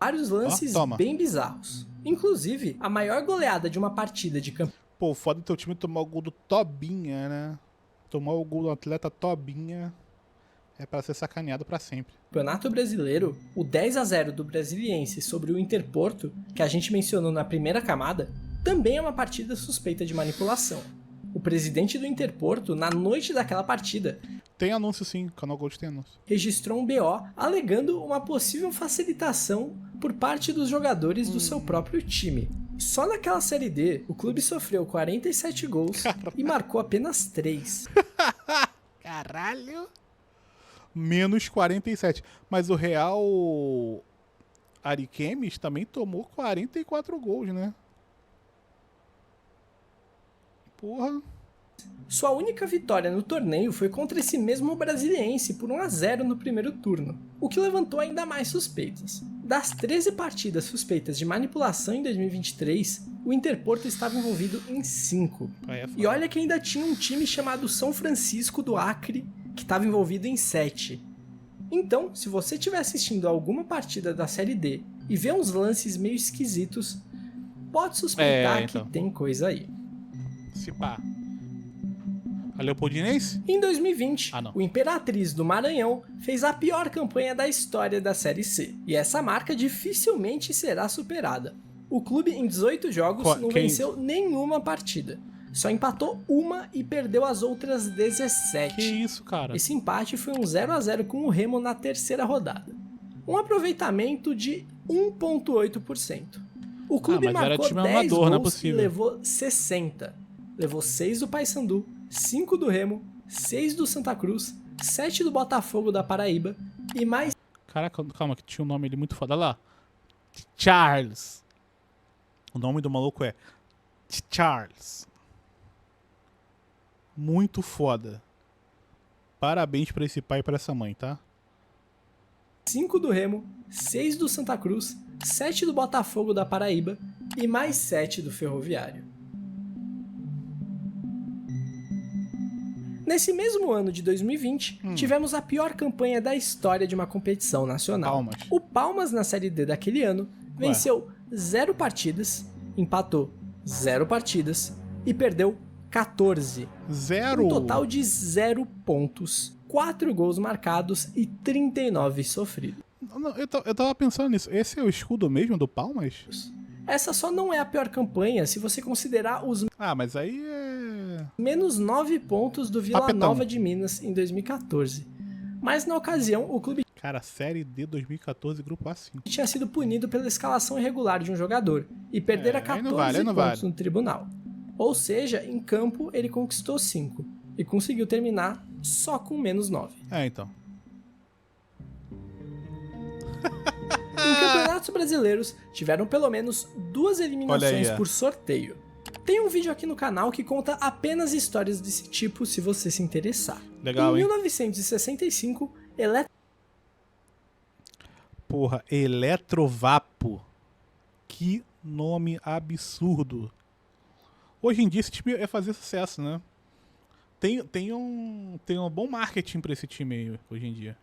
Vários lances bem bizarros. Inclusive, a maior goleada de uma partida de campeonato. Pô, foda do teu time tomar o gol do Tobinha, né? Tomar o gol do atleta Tobinha é pra ser sacaneado pra sempre. Campeonato Brasileiro, o 10-0 do Brasiliense sobre o Interporto, que a gente mencionou na primeira camada, também é uma partida suspeita de manipulação. O presidente do Interporto, na noite daquela partida, tem anúncio sim, o Canal Gold tem anúncio. Registrou um BO alegando uma possível facilitação por parte dos jogadores do seu próprio time. Só naquela Série D, o clube sofreu 47 gols e marcou apenas 3. Caralho! Menos 47. Mas o Real Ariquemes também tomou 44 gols, né? Porra. Sua única vitória no torneio foi contra esse mesmo Brasiliense por 1-0 no primeiro turno, o que levantou ainda mais suspeitas. Das 13 partidas suspeitas de manipulação em 2023, o Interporto estava envolvido em 5. E olha que ainda tinha um time chamado São Francisco do Acre, que estava envolvido em 7. Então, se você estiver assistindo a alguma partida da Série D e vê uns lances meio esquisitos, pode suspeitar que tem coisa aí. Se pá. A Leopoldinense? Em 2020, o Imperatriz do Maranhão fez a pior campanha da história da Série C, e essa marca dificilmente será superada. O clube, em 18 jogos, não venceu nenhuma partida. Só empatou uma e perdeu as outras 17. Que isso, cara? Esse empate foi um 0-0 com o Remo na terceira rodada. Um aproveitamento de 1,8%. O clube marcou 10 amador, gols e levou 60. Levou 6 do Paysandu, 5 do Remo, 6 do Santa Cruz, 7 do Botafogo da Paraíba e mais... Caraca, calma, que tinha um nome ali muito foda. Olha lá. Charles. O nome do maluco é Charles. Muito foda. Parabéns pra esse pai e pra essa mãe, tá? 5 do Remo, 6 do Santa Cruz, 7 do Botafogo da Paraíba e mais 7 do Ferroviário. Nesse mesmo ano de 2020, tivemos a pior campanha da história de uma competição nacional. Palmas. O Palmas, na Série D daquele ano, venceu 0 partidas, empatou 0 partidas e perdeu 14. Zero? Um total de 0 pontos, 4 gols marcados e 39 sofridos. Não, eu tava pensando nisso. Esse é o escudo mesmo do Palmas? Essa só não é a pior campanha se você considerar os mas aí é... menos 9 pontos do Vila Nova de Minas em 2014. Mas na ocasião, o clube... Cara, Série D 2014, Grupo A5. ...tinha sido punido pela escalação irregular de um jogador e perdera 14 pontos no tribunal. Ou seja, em campo ele conquistou 5 e conseguiu terminar só com menos 9. Então. Em campeonatos brasileiros, tiveram pelo menos 2 eliminações por sorteio. Tem um vídeo aqui no canal que conta apenas histórias desse tipo, se você se interessar. Legal, em 1965, Porra, Eletrovapo. Que nome absurdo. Hoje em dia esse time é fazer sucesso, né? Tem um bom marketing pra esse time aí, hoje em dia.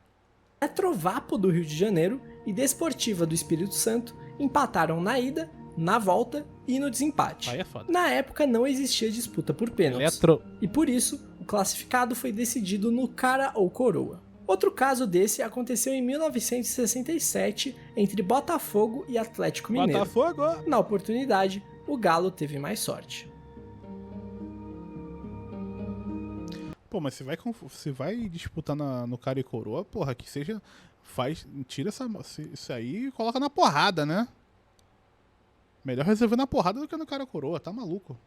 Eletrovapo do Rio de Janeiro e Desportiva do Espírito Santo empataram na ida, na volta e no desempate. Aí é foda. Na época não existia disputa por pênaltis. E por isso, o classificado foi decidido no cara ou coroa. Outro caso desse aconteceu em 1967 entre Botafogo e Atlético Mineiro. Botafogo! Na oportunidade, o Galo teve mais sorte. Pô, mas você vai disputar no cara e coroa, porra, que seja... Tira isso aí e coloca na porrada, né? Melhor resolver na porrada do que no cara e coroa, tá maluco?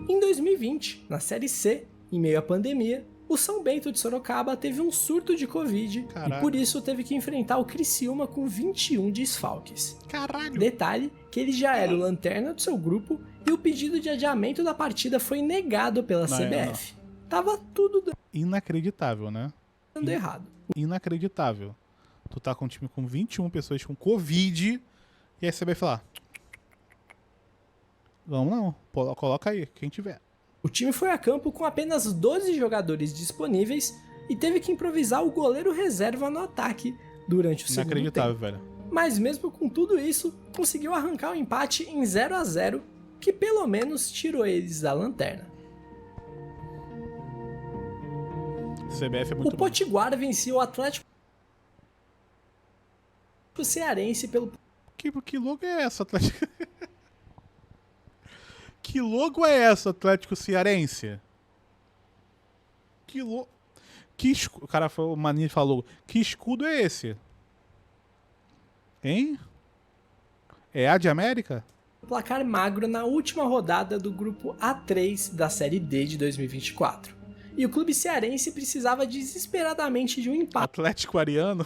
Em 2020, na Série C, em meio à pandemia, o São Bento de Sorocaba teve um surto de Covid. Caraca. E por isso teve que enfrentar o Criciúma com 21 desfalques. Caralho! Detalhe que ele já era o lanterna do seu grupo e o pedido de adiamento da partida foi negado pela CBF. Tava tudo... Inacreditável, né? dando errado. Inacreditável. Tu tá com um time com 21 pessoas com Covid e aí você vai falar: vamos não, coloca aí, quem tiver. O time foi a campo com apenas 12 jogadores disponíveis e teve que improvisar o goleiro reserva no ataque durante o segundo tempo. Inacreditável, velho. Mas mesmo com tudo isso, conseguiu arrancar o empate em 0-0, que pelo menos tirou eles da lanterna. CBF é muito O Potiguar venceu o Atlético Cearense pelo... Que logo é essa, Atlético? Que logo é essa, Atlético Cearense? Que logo... O cara falou, o Maninho falou, que escudo é esse? Hein? É a de América? placar magro na última rodada do grupo A3 da Série D de 2024. E o clube cearense precisava desesperadamente de um empate. Atlético Ariano?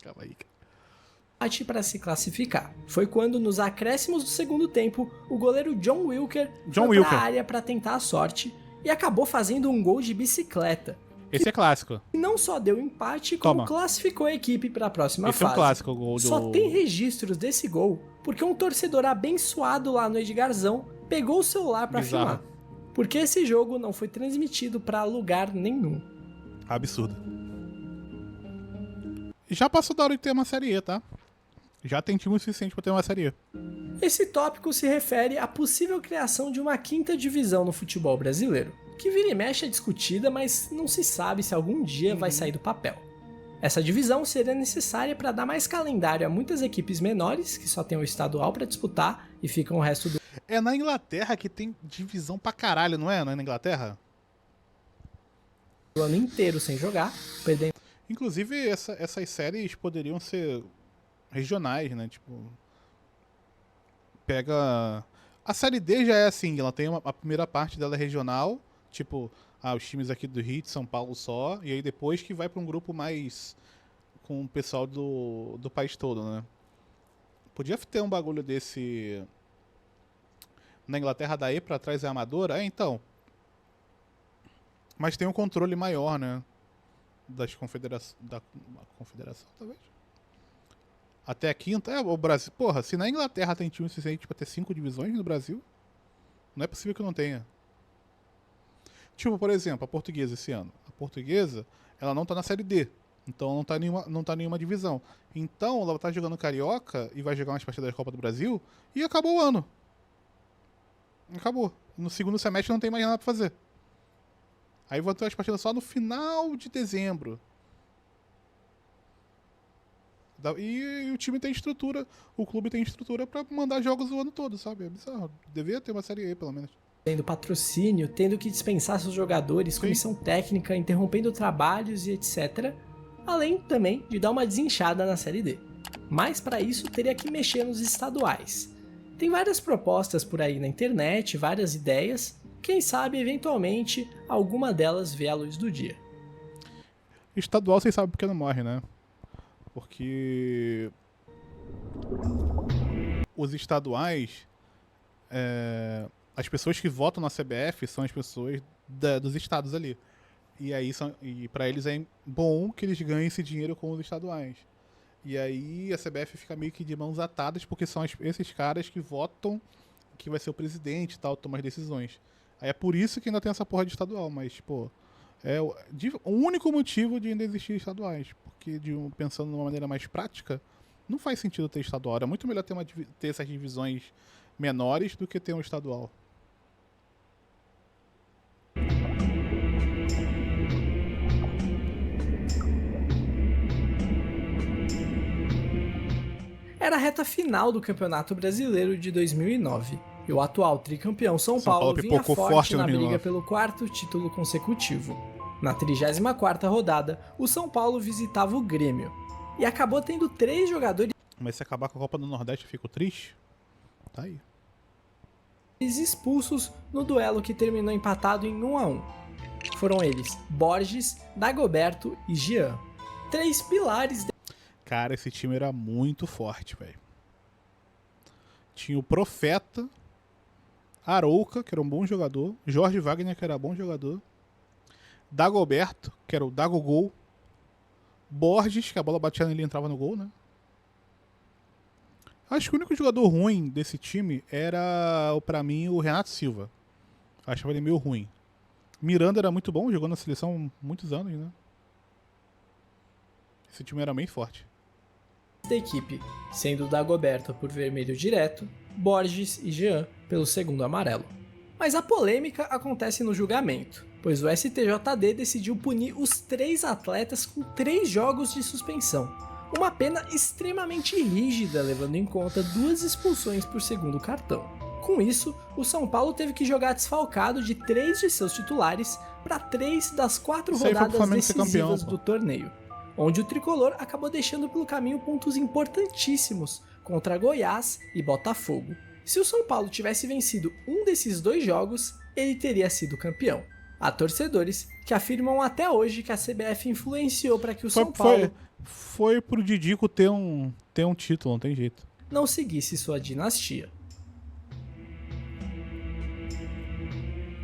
Calma aí. Para se classificar. Foi quando, nos acréscimos do segundo tempo, o goleiro John Wilker foi para a área para tentar a sorte e acabou fazendo um gol de bicicleta. Esse é clássico. E não só deu empate, como classificou a equipe para a próxima fase. Esse é um clássico, o gol do... Só tem registros desse gol porque um torcedor abençoado lá no Edgarzão pegou o celular para filmar. Porque esse jogo não foi transmitido para lugar nenhum. Absurdo. Já passou da hora de ter uma Série E, tá? Já tem time o suficiente para ter uma Série E. Esse tópico se refere à possível criação de uma quinta divisão no futebol brasileiro, que vira e mexe é discutida, mas não se sabe se algum dia vai sair do papel. Essa divisão seria necessária para dar mais calendário a muitas equipes menores, que só tem o estadual para disputar e ficam o resto do... É na Inglaterra que tem divisão pra caralho, não é? Não é na Inglaterra? O ano inteiro sem jogar, perdendo... Inclusive, essas séries poderiam ser regionais, né? Tipo, pega... A Série D já é assim, ela tem a primeira parte dela é regional, tipo, os times aqui do Rio, de São Paulo só, e aí depois que vai pra um grupo mais com o pessoal do país todo, né? Podia ter um bagulho desse... Na Inglaterra daí pra trás é amadora? É, então. Mas tem um controle maior, né? Da confederação, talvez. Até a quinta. O Brasil. Porra, se na Inglaterra tem time suficiente pra ter 5 divisões no Brasil, não é possível que não tenha. Tipo, por exemplo, a Portuguesa esse ano. A Portuguesa, ela não tá na Série D. Então não tá nenhuma divisão. Então ela tá jogando Carioca e vai jogar umas partidas da Copa do Brasil e acabou o ano. Acabou. No segundo semestre não tem mais nada pra fazer. Aí vão ter as partidas só no final de dezembro. E o time tem estrutura, o clube tem estrutura pra mandar jogos o ano todo, sabe? É bizarro. Devia ter uma Série E, pelo menos. Tendo patrocínio, tendo que dispensar seus jogadores, comissão técnica, interrompendo trabalhos e etc. Além também de dar uma desinchada na Série D. Mas para isso teria que mexer nos estaduais. Tem várias propostas por aí na internet, várias ideias. Quem sabe, eventualmente, alguma delas vê a luz do dia. Estadual, vocês sabem porque não morre, né? Porque os estaduais, as pessoas que votam na CBF são as pessoas dos estados ali. E aí para eles é bom que eles ganhem esse dinheiro com os estaduais. E aí a CBF fica meio que de mãos atadas, porque são esses caras que votam que vai ser o presidente e tal, tomar as decisões. Aí é por isso que ainda tem essa porra de estadual, mas, pô, é o único motivo de ainda existir estaduais. Porque, pensando de uma maneira mais prática, não faz sentido ter estadual. É muito melhor ter essas divisões menores do que ter um estadual. Era a reta final do Campeonato Brasileiro de 2009. E o atual tricampeão São Paulo vinha forte na briga pelo 4º título consecutivo. Na 34ª rodada, o São Paulo visitava o Grêmio. E acabou tendo 3 jogadores... Mas se acabar com a Copa do Nordeste, eu fico triste? Tá aí. ...expulsos no duelo que terminou empatado em 1-1. Foram eles Borges, Dagoberto e Jean. 3 pilares... Cara, esse time era muito forte, velho. Tinha o Profeta, Arouca, que era um bom jogador, Jorge Wagner, que era bom jogador, Dagoberto, que era o Dagogol. Borges, que a bola batia nele e entrava no gol, né? Acho que o único jogador ruim desse time era, pra mim, o Renato Silva. Achava ele meio ruim. Miranda era muito bom, jogou na seleção muitos anos, né? Esse time era bem forte. Da equipe, sendo Dagoberto por vermelho direto, Borges e Jean pelo segundo amarelo. Mas a polêmica acontece no julgamento, pois o STJD decidiu punir os 3 atletas com 3 jogos de suspensão, uma pena extremamente rígida, levando em conta 2 expulsões por segundo cartão. Com isso, o São Paulo teve que jogar desfalcado de 3 de seus titulares para 3 das 4 rodadas decisivas do torneio, onde o tricolor acabou deixando pelo caminho pontos importantíssimos contra Goiás e Botafogo. Se o São Paulo tivesse vencido um desses 2 jogos, ele teria sido campeão. Há torcedores que afirmam até hoje que a CBF influenciou para que o São Paulo foi pro Didico ter um título, não tem jeito. Não seguisse sua dinastia.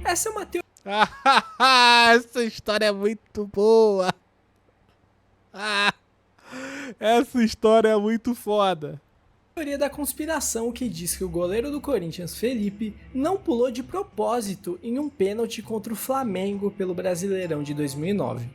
Essa é uma teoria. Essa história é muito boa. Essa história é muito foda. Teoria da conspiração que diz que o goleiro do Corinthians, Felipe, não pulou de propósito em um pênalti contra o Flamengo pelo Brasileirão de 2009.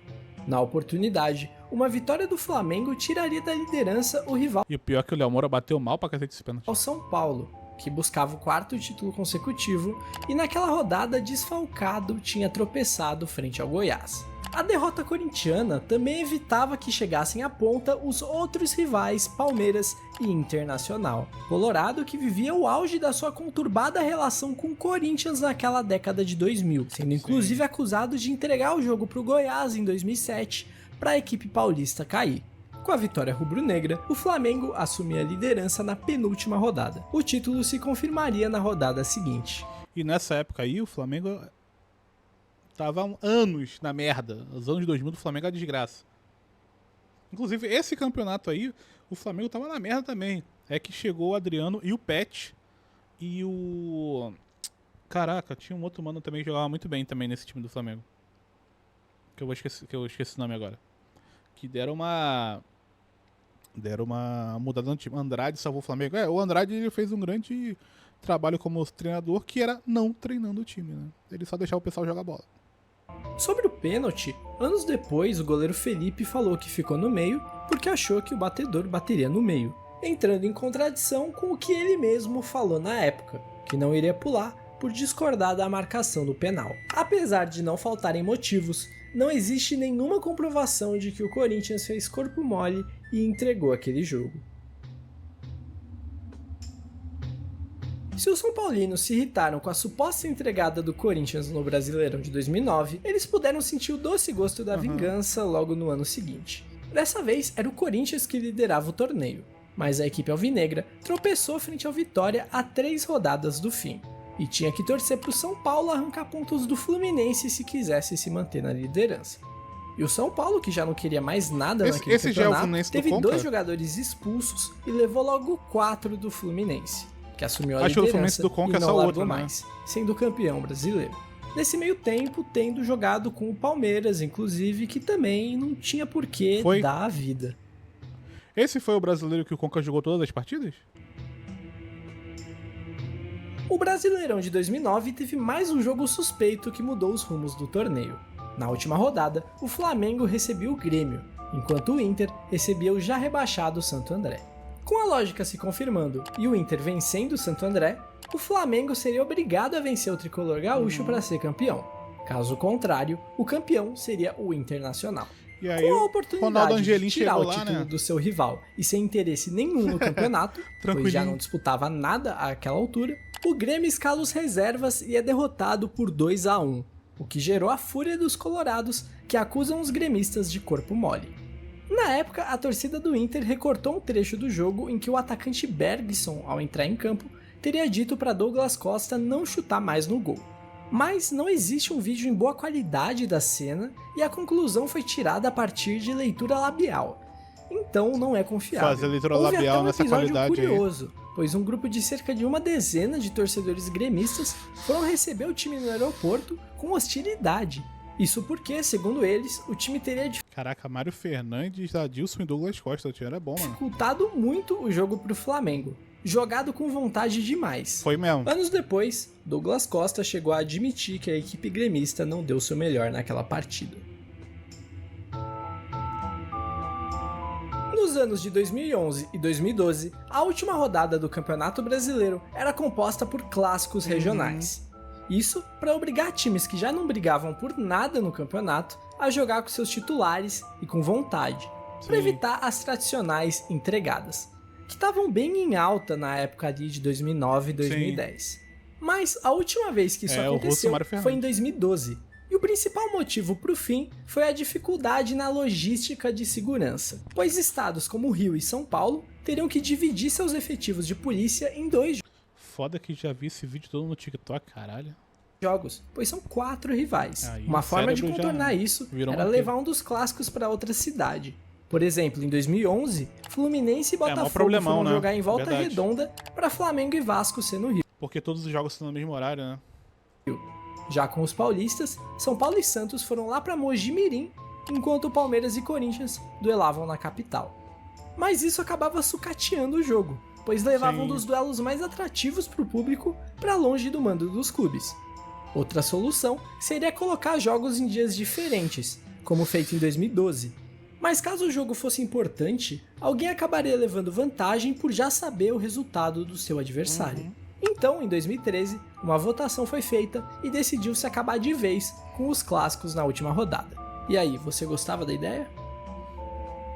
Na oportunidade, uma vitória do Flamengo tiraria da liderança o rival E o pior é que o Léo Moura bateu mal pra cacete esse pênalti. ao São Paulo, que buscava o 4º título consecutivo e naquela rodada desfalcado tinha tropeçado frente ao Goiás. A derrota corintiana também evitava que chegassem à ponta os outros rivais Palmeiras e Internacional. Colorado que vivia o auge da sua conturbada relação com o Corinthians naquela década de 2000, sendo inclusive acusado de entregar o jogo para o Goiás em 2007 para a equipe paulista cair. Com a vitória rubro-negra, o Flamengo assumia a liderança na penúltima rodada. O título se confirmaria na rodada seguinte. E nessa época aí, o Flamengo tava anos na merda. Os anos 2000 do Flamengo é desgraça. Inclusive, esse campeonato aí, o Flamengo tava na merda também. É que chegou o Adriano e o Pet. E o... Caraca, tinha um outro mano também que jogava muito bem também nesse time do Flamengo. Que eu esqueci o nome agora. Que deram uma mudada no time. Andrade salvou o Flamengo. O Andrade ele fez um grande trabalho como treinador, que era não treinando o time, né? Ele só deixava o pessoal jogar bola. Sobre o pênalti, anos depois o goleiro Felipe falou que ficou no meio porque achou que o batedor bateria no meio, entrando em contradição com o que ele mesmo falou na época, que não iria pular por discordar da marcação do penal. Apesar de não faltarem motivos, não existe nenhuma comprovação de que o Corinthians fez corpo mole e entregou aquele jogo. Se os São Paulinos se irritaram com a suposta entregada do Corinthians no Brasileirão de 2009, eles puderam sentir o doce gosto da vingança logo no ano seguinte. Dessa vez era o Corinthians que liderava o torneio, mas a equipe alvinegra tropeçou frente ao Vitória a 3 rodadas do fim, e tinha que torcer para o São Paulo arrancar pontos do Fluminense se quisesse se manter na liderança. E o São Paulo, que já não queria mais nada naquele campeonato, teve 2 jogadores expulsos e levou logo 4 do Fluminense, que assumiu a liderança do Conca e não largou mais, sendo campeão brasileiro. Nesse meio tempo, tendo jogado com o Palmeiras, inclusive, que também não tinha porquê dar a vida. Esse foi o brasileiro que o Conca jogou todas as partidas? O Brasileirão de 2009 teve mais um jogo suspeito que mudou os rumos do torneio. Na última rodada, o Flamengo recebia o Grêmio, enquanto o Inter recebia o já rebaixado Santo André. Com a lógica se confirmando e o Inter vencendo o Santo André, o Flamengo seria obrigado a vencer o tricolor gaúcho para ser campeão. Caso contrário, o campeão seria o Internacional. E aí, com a oportunidade de tirar o título do seu rival e sem interesse nenhum no campeonato, pois já não disputava nada àquela altura, o Grêmio escala os reservas e é derrotado por 2-1, o que gerou a fúria dos colorados que acusam os gremistas de corpo mole. Na época, a torcida do Inter recortou um trecho do jogo em que o atacante Bergson, ao entrar em campo, teria dito para Douglas Costa não chutar mais no gol. Mas não existe um vídeo em boa qualidade da cena e a conclusão foi tirada a partir de leitura labial. Então não é confiável. Fazer leitura labial nessa qualidade curioso, pois um grupo de cerca de uma dezena de torcedores gremistas foram receber o time no aeroporto com hostilidade Isso porque, segundo eles, o time teria Caraca, Mário Fernandes, Adilson e Douglas Costa. O time era bom, mano. dificultado muito o jogo pro Flamengo, jogado com vontade demais. Foi mesmo. Anos depois, Douglas Costa chegou a admitir que a equipe gremista não deu seu melhor naquela partida. Nos anos de 2011 e 2012, a última rodada do Campeonato Brasileiro era composta por clássicos regionais. Isso para obrigar times que já não brigavam por nada no campeonato a jogar com seus titulares e com vontade, para evitar as tradicionais entregadas, que estavam bem em alta na época ali de 2009 e 2010. Mas a última vez que isso aconteceu foi em 2012. E o principal motivo para o fim foi a dificuldade na logística de segurança, pois estados como Rio e São Paulo teriam que dividir seus efetivos de polícia em 2 Foda que já vi esse vídeo todo no TikTok, caralho. jogos, pois são 4 rivais. Aí, uma forma de contornar isso era levar um dos clássicos para outra cidade. Por exemplo, em 2011, Fluminense e Botafogo foram jogar em Volta Redonda para Flamengo e Vasco ser no Rio. Porque todos os jogos são no mesmo horário, né? Já com os paulistas, São Paulo e Santos foram lá para Mogi Mirim, enquanto Palmeiras e Corinthians duelavam na capital. Mas isso acabava sucateando o jogo, pois levavam um dos duelos mais atrativos para o público para longe do mando dos clubes. Outra solução seria colocar jogos em dias diferentes, como feito em 2012. Mas caso o jogo fosse importante, alguém acabaria levando vantagem por já saber o resultado do seu adversário. Então, em 2013, uma votação foi feita e decidiu-se acabar de vez com os clássicos na última rodada. E aí, você gostava da ideia?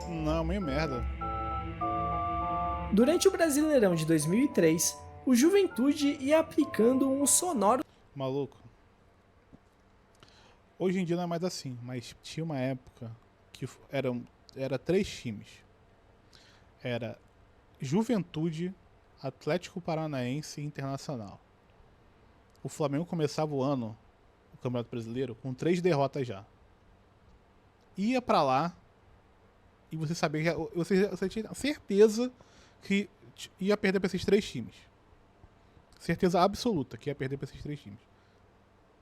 Não, meio merda. Durante o Brasileirão de 2003, o Juventude ia aplicando um sonoro... Maluco. Hoje em dia não é mais assim, mas tinha uma época que era 3 times. Era Juventude, Atlético Paranaense e Internacional. O Flamengo começava o ano, o Campeonato Brasileiro, com 3 derrotas já. Ia pra lá e você sabia que você tinha certeza que ia perder pra esses 3 times. Certeza absoluta que ia perder pra esses 3 times.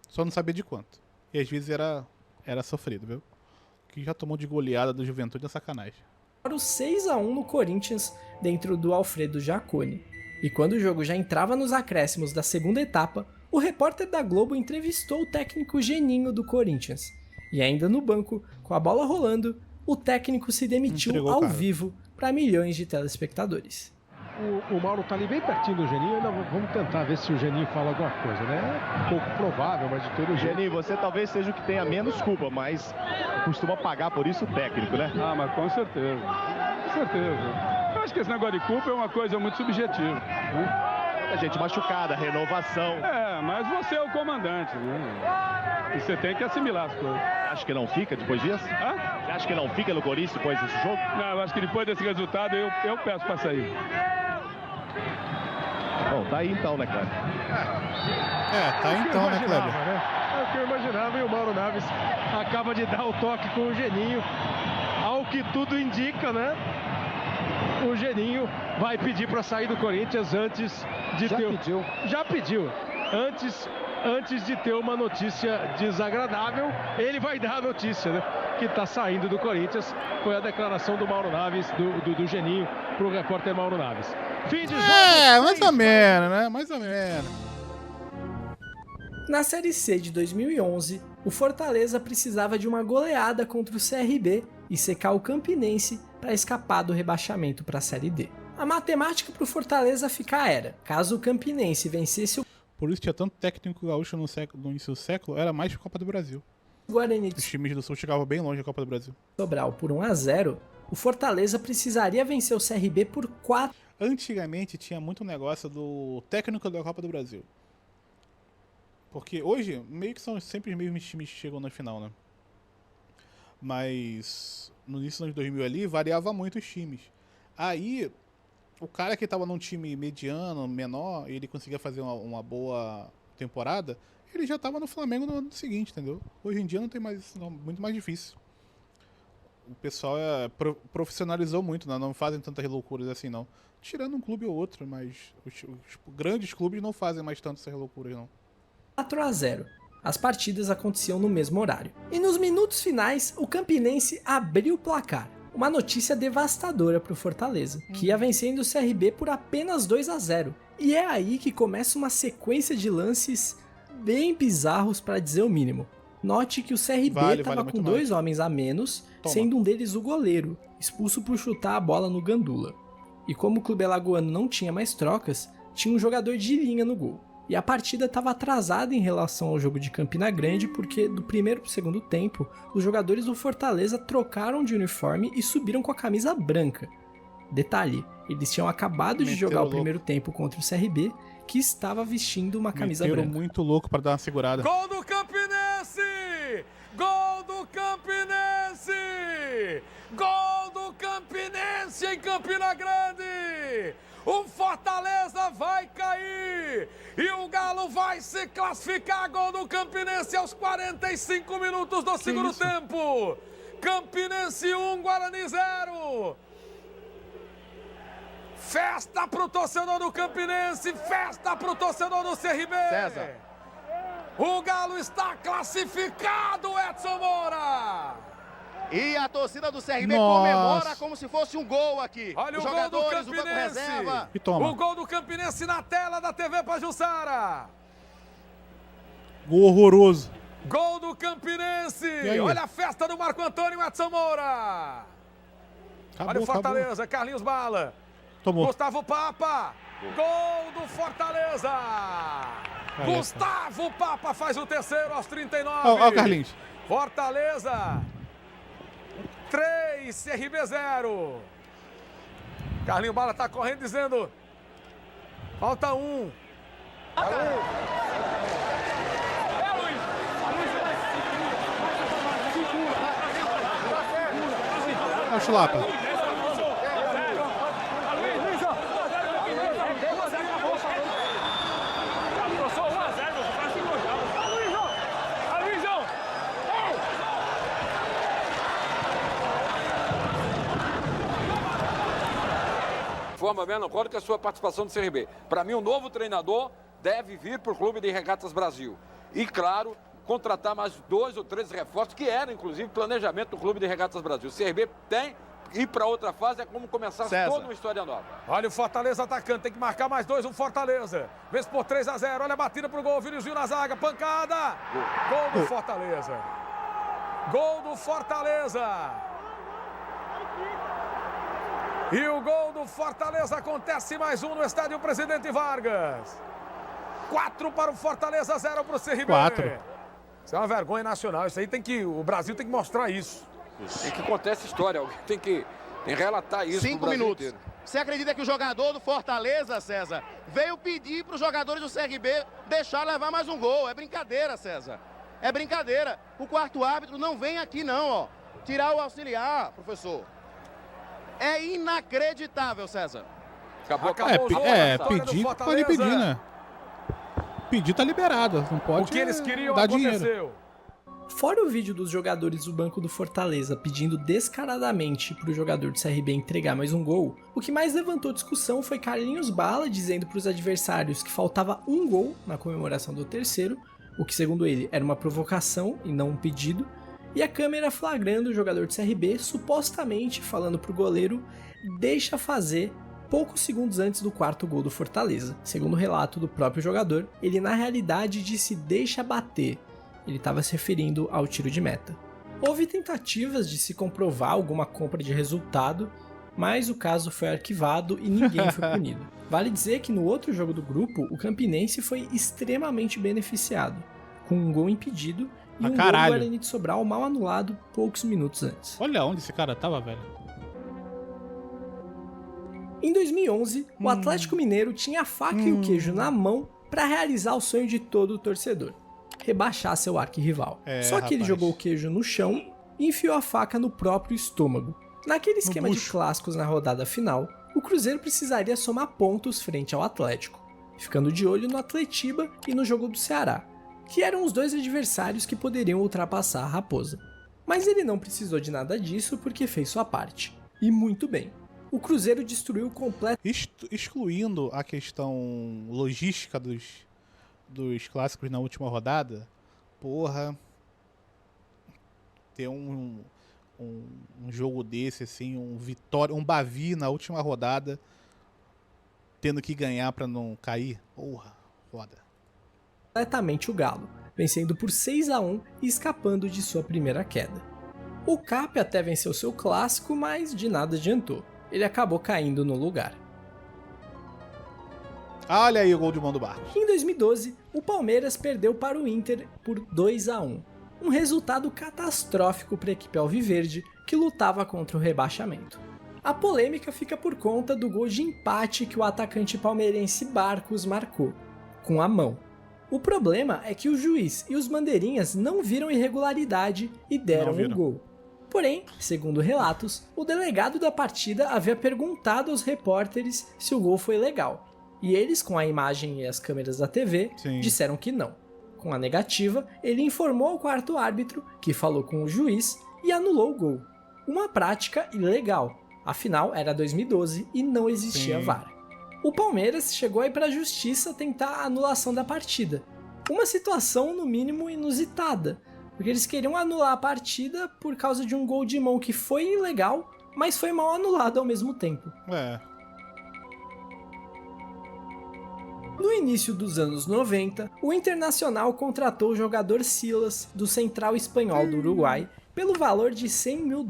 Só não sabia de quanto. E às vezes era sofrido, viu? Que já tomou de goleada do Juventude é sacanagem. 6-1 no Corinthians, dentro do Alfredo Jaconi. E quando o jogo já entrava nos acréscimos da segunda etapa, o repórter da Globo entrevistou o técnico Geninho do Corinthians. E ainda no banco, com a bola rolando, o técnico se demitiu ao vivo para milhões de telespectadores. O Mauro tá ali bem pertinho do Geninho, ainda vamos tentar ver se o Geninho fala alguma coisa, né? É pouco provável, mas de todo jeito. Geninho, você talvez seja o que tenha menos culpa, mas costuma pagar por isso o técnico, né? Ah, mas com certeza. Com certeza. Eu acho que esse negócio de culpa é uma coisa muito subjetiva. Muita gente machucada, renovação. É, mas você é o comandante, né? E você tem que assimilar as coisas. Acha que não fica depois disso? Hã? Você acha que não fica no Corinthians depois desse jogo? Não, eu acho que depois desse resultado eu peço para sair. Bom, tá aí então, né, Kleber? Tá aí então, né, Kleber? É o que eu imaginava, e o Mauro Naves acaba de dar o toque com o Geninho. Ao que tudo indica, né? O Geninho vai pedir para sair do Corinthians antes de Já pediu. Antes de ter uma notícia desagradável, ele vai dar a notícia, né? Que tá saindo do Corinthians. Foi a declaração do Mauro Naves, do Geninho, pro repórter Mauro Naves. Fim de jogo. Mais ou menos, né? Mais ou menos. Na Série C de 2011, o Fortaleza precisava de uma goleada contra o CRB e secar o Campinense para escapar do rebaixamento para a Série D. A matemática para o Fortaleza ficar era, caso o Campinense vencesse o Por isso tinha tanto técnico gaúcho no início do século, era mais Copa do Brasil. Guarani Os times do Sul chegavam bem longe da Copa do Brasil. Sobral por 1-0, o Fortaleza precisaria vencer o CRB por 4. Antigamente tinha muito negócio do técnico da Copa do Brasil. Porque hoje, meio que são sempre os mesmos times que chegam na final, né? Mas no início dos anos 2000 ali, variava muito os times. Aí, o cara que tava num time mediano, menor, ele conseguia fazer uma boa temporada, ele já tava no Flamengo no ano seguinte, entendeu? Hoje em dia não tem mais isso, não, muito mais difícil. O pessoal profissionalizou muito, né? Não fazem tantas loucuras assim, não. Tirando um clube ou outro, mas os grandes clubes não fazem mais tantas essas loucuras, não. 4-0. As partidas aconteciam no mesmo horário. E nos minutos finais, o Campinense abriu o placar. Uma notícia devastadora para o Fortaleza, que ia vencendo o CRB por apenas 2-0. E é aí que começa uma sequência de lances bem bizarros, para dizer o mínimo. Note que o CRB estava com 2 homens a menos, sendo um deles o goleiro, expulso por chutar a bola no gandula. E como o clube alagoano não tinha mais trocas, tinha um jogador de linha no gol. E a partida estava atrasada em relação ao jogo de Campina Grande, porque do primeiro para o segundo tempo, os jogadores do Fortaleza trocaram de uniforme e subiram com a camisa branca. Detalhe, eles tinham acabado de jogar o primeiro tempo contra o CRB, que estava vestindo uma camisa branca. Muito louco para dar uma segurada. Gol do Campinense! Gol do Campinense! Gol do Campinense em Campina Grande! O Fortaleza vai cair e o Galo vai se classificar. Gol do Campinense aos 45 minutos do segundo tempo. Campinense 1, Guarani 0. Festa pro torcedor do Campinense, festa pro torcedor do CRB. César. O Galo está classificado, Edson Moura. E a torcida do CRB comemora como se fosse um gol aqui. Olha os o gol do jogadores, o banco Campinense. reserva. E toma. O gol do Campinense na tela da TV Pajuçara. Gol horroroso. Gol do Campinense. Olha a festa do Marco Antônio, Edson Moura. Olha o Fortaleza, acabou. Carlinhos Bala. Tomou. Gustavo Papa. Gol do Fortaleza. Gustavo Papa faz o terceiro aos 39. Olha o Carlinhos. Fortaleza 3, CRB 0. Carlinhos Bala tá correndo dizendo: falta 1. Olha o Chulapa. Forma bem, não concordo com a sua participação do CRB. Para mim, um novo treinador deve vir para o Clube de Regatas Brasil. E, claro, contratar mais 2 ou 3 reforços, que era, inclusive, planejamento do Clube de Regatas Brasil. O CRB tem ir para outra fase, é como começar toda uma história nova. Olha o Fortaleza atacando, tem que marcar mais 2, o Fortaleza. Vence por 3-0, olha a batida pro gol, Vinícius na zaga, pancada. Gol do Fortaleza. Gol do Fortaleza. E o gol do Fortaleza acontece mais um no estádio Presidente Vargas. 4 para o Fortaleza, 0 para o CRB. 4. Isso é uma vergonha nacional. Isso aí o Brasil tem que mostrar isso. Tem que contar essa história. Alguém tem que relatar isso. 5 minutos. Inteiro. Você acredita que o jogador do Fortaleza, César, veio pedir para os jogadores do CRB deixar levar mais um gol? É brincadeira, César. É brincadeira. O quarto árbitro não vem aqui não, ó. Tirar o auxiliar, professor. É inacreditável, César. Acabou pedir, pode pedir, né? Pedir tá liberado, não pode. O que eles queriam dar aconteceu. Dinheiro. Fora o vídeo dos jogadores do banco do Fortaleza pedindo descaradamente pro jogador do CRB entregar mais um gol, o que mais levantou discussão foi Carlinhos Bala dizendo pros adversários que faltava um gol na comemoração do terceiro, o que segundo ele era uma provocação e não um pedido, e a câmera flagrando o jogador do CRB supostamente falando pro goleiro deixa fazer poucos segundos antes do quarto gol do Fortaleza. Segundo o relato do próprio jogador, ele na realidade disse deixa bater. Ele estava se referindo ao tiro de meta. Houve tentativas de se comprovar alguma compra de resultado, mas o caso foi arquivado e ninguém foi punido. Vale dizer que no outro jogo do grupo, o Campinense foi extremamente beneficiado, com um gol impedido e um gol do Guarani de Sobral mal anulado poucos minutos antes. Olha onde esse cara tava, velho. Em 2011, o Atlético Mineiro tinha a faca e o queijo na mão para realizar o sonho de todo torcedor: rebaixar seu arquirrival. Só que ele jogou o queijo no chão e enfiou a faca no próprio estômago. Naquele esquema de clássicos na rodada final, o Cruzeiro precisaria somar pontos frente ao Atlético, ficando de olho no Atletiba e no jogo do Ceará, que eram os 2 adversários que poderiam ultrapassar a Raposa. Mas ele não precisou de nada disso porque fez sua parte. E muito bem. O Cruzeiro destruiu completamente... Excluindo a questão logística dos clássicos na última rodada, porra, ter um jogo desse, assim, um Bavi na última rodada, tendo que ganhar pra não cair, porra, foda. Completamente o Galo, vencendo por 6-1 e escapando de sua primeira queda. O Cap até venceu seu clássico, mas de nada adiantou. Ele acabou caindo no lugar. Olha aí o gol de mão do Barros. Em 2012, o Palmeiras perdeu para o Inter por 2-1. Um resultado catastrófico para a equipe alviverde, que lutava contra o rebaixamento. A polêmica fica por conta do gol de empate que o atacante palmeirense Barcos marcou, com a mão. O problema é que o juiz e os bandeirinhas não viram irregularidade e deram o gol. Porém, segundo relatos, o delegado da partida havia perguntado aos repórteres se o gol foi legal. E eles, com a imagem e as câmeras da TV, disseram que não. Com a negativa, ele informou ao quarto árbitro, que falou com o juiz e anulou o gol. Uma prática ilegal, afinal era 2012 e não existia VAR. O Palmeiras chegou aí para a justiça tentar a anulação da partida. Uma situação no mínimo inusitada, porque eles queriam anular a partida por causa de um gol de mão que foi ilegal, mas foi mal anulado ao mesmo tempo. No início dos anos 90, o Internacional contratou o jogador Silas, do Central Espanhol do Uruguai, pelo valor de $100 mil,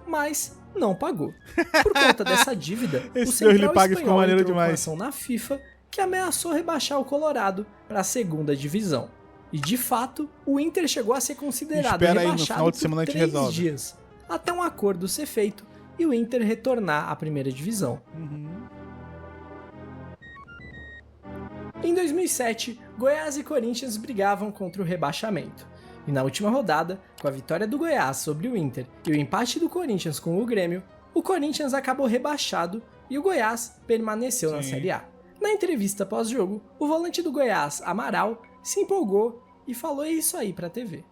mas não pagou. Por conta dessa dívida, o Central Espanhol entrou com ação na FIFA, que ameaçou rebaixar o Colorado para a segunda divisão. E de fato, o Inter chegou a ser considerado rebaixado por 3 dias, até um acordo ser feito e o Inter retornar à primeira divisão. Em 2007, Goiás e Corinthians brigavam contra o rebaixamento. E na última rodada, com a vitória do Goiás sobre o Inter e o empate do Corinthians com o Grêmio, o Corinthians acabou rebaixado e o Goiás permaneceu na Série A. Na entrevista pós-jogo, o volante do Goiás, Amaral, se empolgou e falou isso aí pra TV.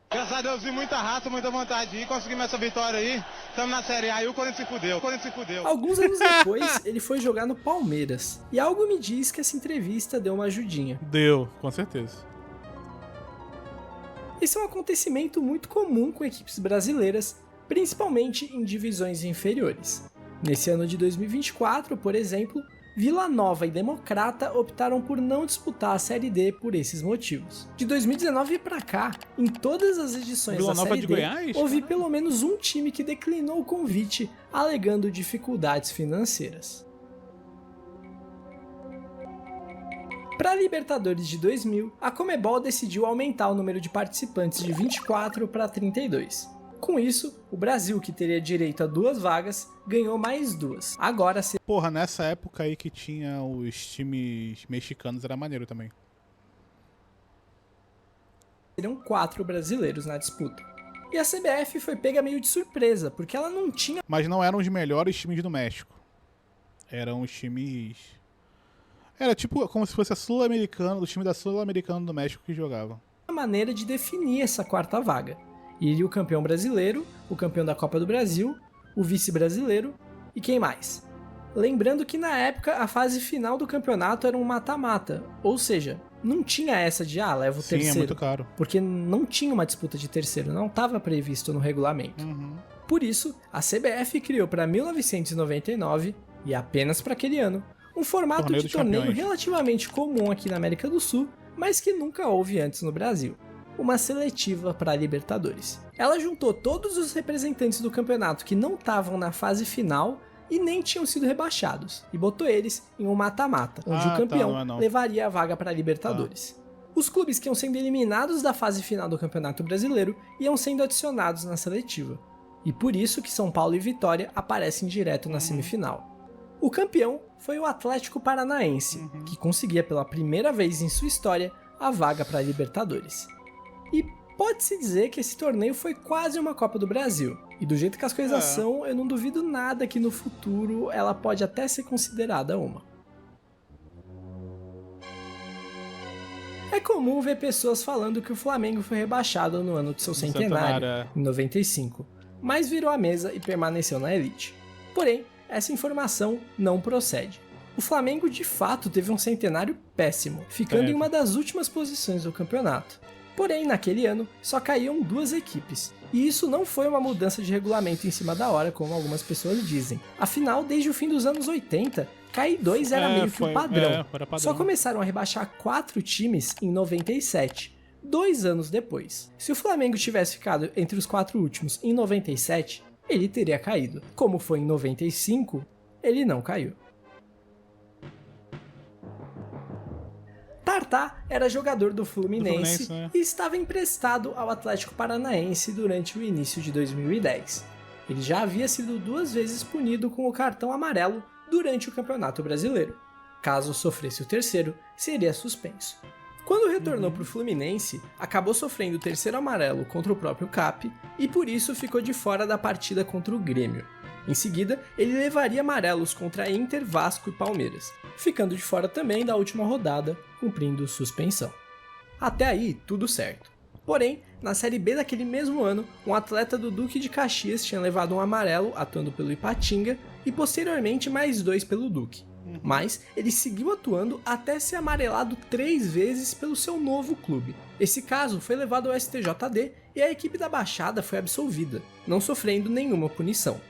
Graças a Deus, vi muita raça, muita vontade de ir, conseguimos essa vitória aí, estamos na Série A e o Corinthians se fudeu. Alguns anos depois, ele foi jogar no Palmeiras, e algo me diz que essa entrevista deu uma ajudinha. Deu, com certeza. Esse é um acontecimento muito comum com equipes brasileiras, principalmente em divisões inferiores. Nesse ano de 2024, por exemplo, Vila Nova e Democrata optaram por não disputar a Série D por esses motivos. De 2019 pra cá, em todas as edições da Série D, houve pelo menos um time que declinou o convite, alegando dificuldades financeiras. Para a Libertadores de 2000, a Conmebol decidiu aumentar o número de participantes de 24 para 32. Com isso, o Brasil, que teria direito a 2 vagas, ganhou mais 2. Agora se... Porra, nessa época aí que tinha os times mexicanos, era maneiro também. Seriam 4 brasileiros na disputa. E a CBF foi pega meio de surpresa, porque ela não tinha... Mas não eram os melhores times do México. Eram os times... Era tipo como se fosse a Sul-Americana, o time da Sul-Americana do México que jogava. Uma maneira de definir essa 4ª vaga. Iria o campeão brasileiro, o campeão da Copa do Brasil, o vice-brasileiro e quem mais? Lembrando que na época a fase final do campeonato era um mata-mata, ou seja, não tinha essa de leva o terceiro. Sim, é muito caro. Porque não tinha uma disputa de terceiro, não estava previsto no regulamento. Por isso, a CBF criou para 1999, e apenas para aquele ano, um formato de torneio relativamente comum aqui na América do Sul, mas que nunca houve antes no Brasil. Uma seletiva para a Libertadores. Ela juntou todos os representantes do campeonato que não estavam na fase final e nem tinham sido rebaixados, e botou eles em um mata-mata, onde o campeão levaria a vaga para a Libertadores. Os clubes que iam sendo eliminados da fase final do Campeonato Brasileiro iam sendo adicionados na seletiva. E por isso que São Paulo e Vitória aparecem direto na semifinal. O campeão foi o Atlético Paranaense, que conseguia pela primeira vez em sua história a vaga para a Libertadores. E pode-se dizer que esse torneio foi quase uma Copa do Brasil. E do jeito que as coisas são, eu não duvido nada que no futuro ela pode até ser considerada uma. É comum ver pessoas falando que o Flamengo foi rebaixado no ano de seu centenário, em 95, mas virou a mesa e permaneceu na elite. Porém, essa informação não procede. O Flamengo de fato teve um centenário péssimo, ficando em uma das últimas posições do campeonato. Porém, naquele ano, só caíam 2 equipes. E isso não foi uma mudança de regulamento em cima da hora, como algumas pessoas dizem. Afinal, desde o fim dos anos 80, cair 2 era meio que o padrão. Só começaram a rebaixar 4 times em 97, 2 anos depois. Se o Flamengo tivesse ficado entre os 4 últimos em 97, ele teria caído. Como foi em 95, ele não caiu. Tartá era jogador do Fluminense, né? E estava emprestado ao Atlético Paranaense durante o início de 2010. Ele já havia sido 2 vezes punido com o cartão amarelo durante o Campeonato Brasileiro. Caso sofresse o terceiro, seria suspenso. Quando retornou para o Fluminense, acabou sofrendo o terceiro amarelo contra o próprio Cap e por isso ficou de fora da partida contra o Grêmio. Em seguida, ele levaria amarelos contra Inter, Vasco e Palmeiras, ficando de fora também da última rodada, cumprindo suspensão. Até aí, tudo certo. Porém, na Série B daquele mesmo ano, um atleta do Duque de Caxias tinha levado um amarelo atuando pelo Ipatinga e posteriormente mais 2 pelo Duque. Mas ele seguiu atuando até ser amarelado 3 vezes pelo seu novo clube. Esse caso foi levado ao STJD e a equipe da Baixada foi absolvida, não sofrendo nenhuma punição.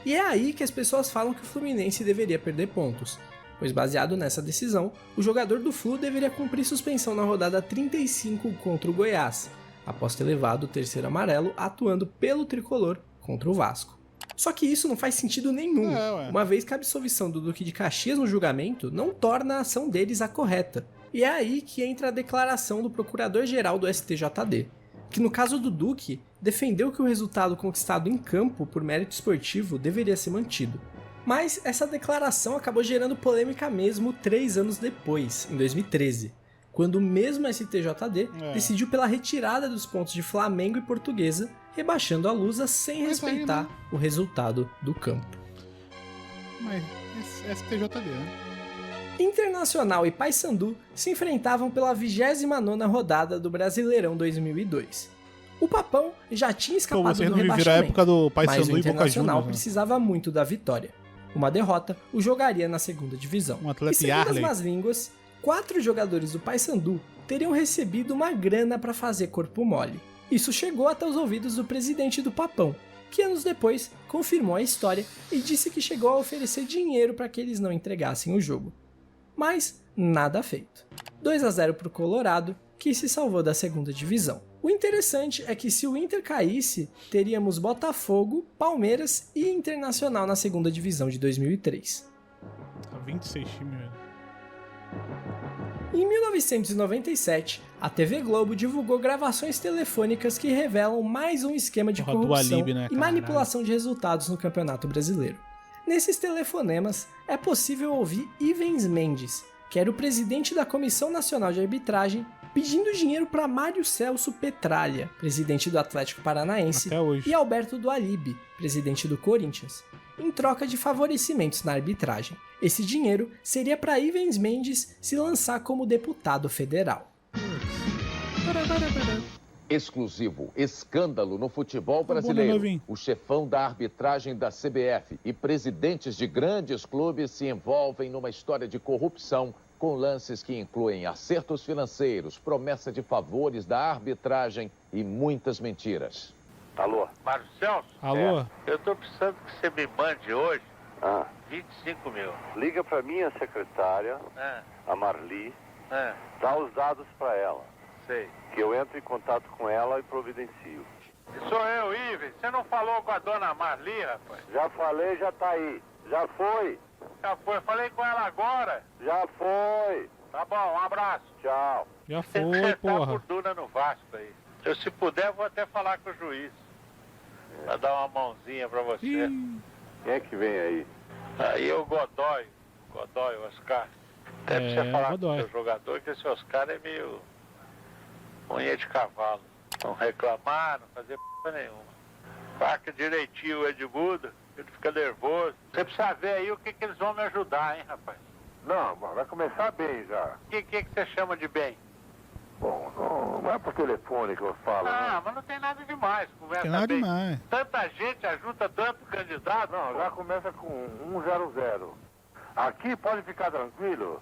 E é aí que as pessoas falam que o Fluminense deveria perder pontos, pois baseado nessa decisão, o jogador do Flu deveria cumprir suspensão na rodada 35 contra o Goiás, após ter levado o terceiro amarelo atuando pelo tricolor contra o Vasco. Só que isso não faz sentido nenhum, uma vez que a absolvição do Duque de Caxias no julgamento não torna a ação deles a correta. E é aí que entra a declaração do Procurador-Geral do STJD, que no caso do Duque, defendeu que o resultado conquistado em campo por mérito esportivo deveria ser mantido. Mas essa declaração acabou gerando polêmica mesmo 3 anos depois, em 2013, quando o mesmo STJD decidiu pela retirada dos pontos de Flamengo e Portuguesa, rebaixando a Lusa sem respeitar o resultado do campo. Mas STJD, né? Internacional e Paysandu se enfrentavam pela 29ª rodada do Brasileirão 2002. O Papão já tinha escapado do rebaixamento, a época do mas o Internacional precisava muito da vitória. Uma derrota o jogaria na 2ª divisão. E segundo as más línguas, 4 jogadores do Paysandu teriam recebido uma grana para fazer corpo mole. Isso chegou até os ouvidos do presidente do Papão, que anos depois confirmou a história e disse que chegou a oferecer dinheiro para que eles não entregassem o jogo. Mas nada feito. 2-0 para o Colorado, que se salvou da 2ª divisão. O interessante é que se o Inter caísse, teríamos Botafogo, Palmeiras e Internacional na 2ª divisão de 2003. 26 times, velho. Em 1997, a TV Globo divulgou gravações telefônicas que revelam mais um esquema de corrupção e manipulação de resultados no Campeonato Brasileiro. Nesses telefonemas, é possível ouvir Ivens Mendes, que era o presidente da Comissão Nacional de Arbitragem, pedindo dinheiro para Mário Celso Petralha, presidente do Atlético Paranaense, e Alberto Dualib, presidente do Corinthians, em troca de favorecimentos na arbitragem. Esse dinheiro seria para Ivens Mendes se lançar como deputado federal. Exclusivo, escândalo no futebol brasileiro. O chefão da arbitragem da CBF e presidentes de grandes clubes se envolvem numa história de corrupção com lances que incluem acertos financeiros, promessa de favores da arbitragem e muitas mentiras. Alô? Mário Celso? Alô? Eu tô precisando que você me mande hoje 25 mil. Liga pra minha secretária, a Marli, dá os dados pra ela. Sei. Que eu entro em contato com ela e providencio. Sou eu, Ives. Você não falou com a dona Marli, rapaz? Já falei, já tá aí. Já foi. Já foi. Falei com ela agora. Já foi. Tá bom, um abraço. Tchau. Já foi, porra. Tá gordura no Vasco aí. Eu, se puder, vou até falar com o juiz. Pra dar uma mãozinha pra você. Quem é que vem aí? Aí o Godoy, Oscar. Até pra você falar com o seu jogador, que esse Oscar é meio unha de cavalo. Não reclamar, não fazer p*** nenhuma. Faca direitinho o Edmundo, ele fica nervoso. Você precisa ver aí o que eles vão me ajudar, hein, rapaz? Não, vai começar bem já. O que você chama de bem? Bom, não é por telefone que eu falo. Ah, mas não tem nada demais. Conversa tem nada bem. Demais. Tanta gente ajuda tanto candidato. Não, já começa com 100. Aqui pode ficar tranquilo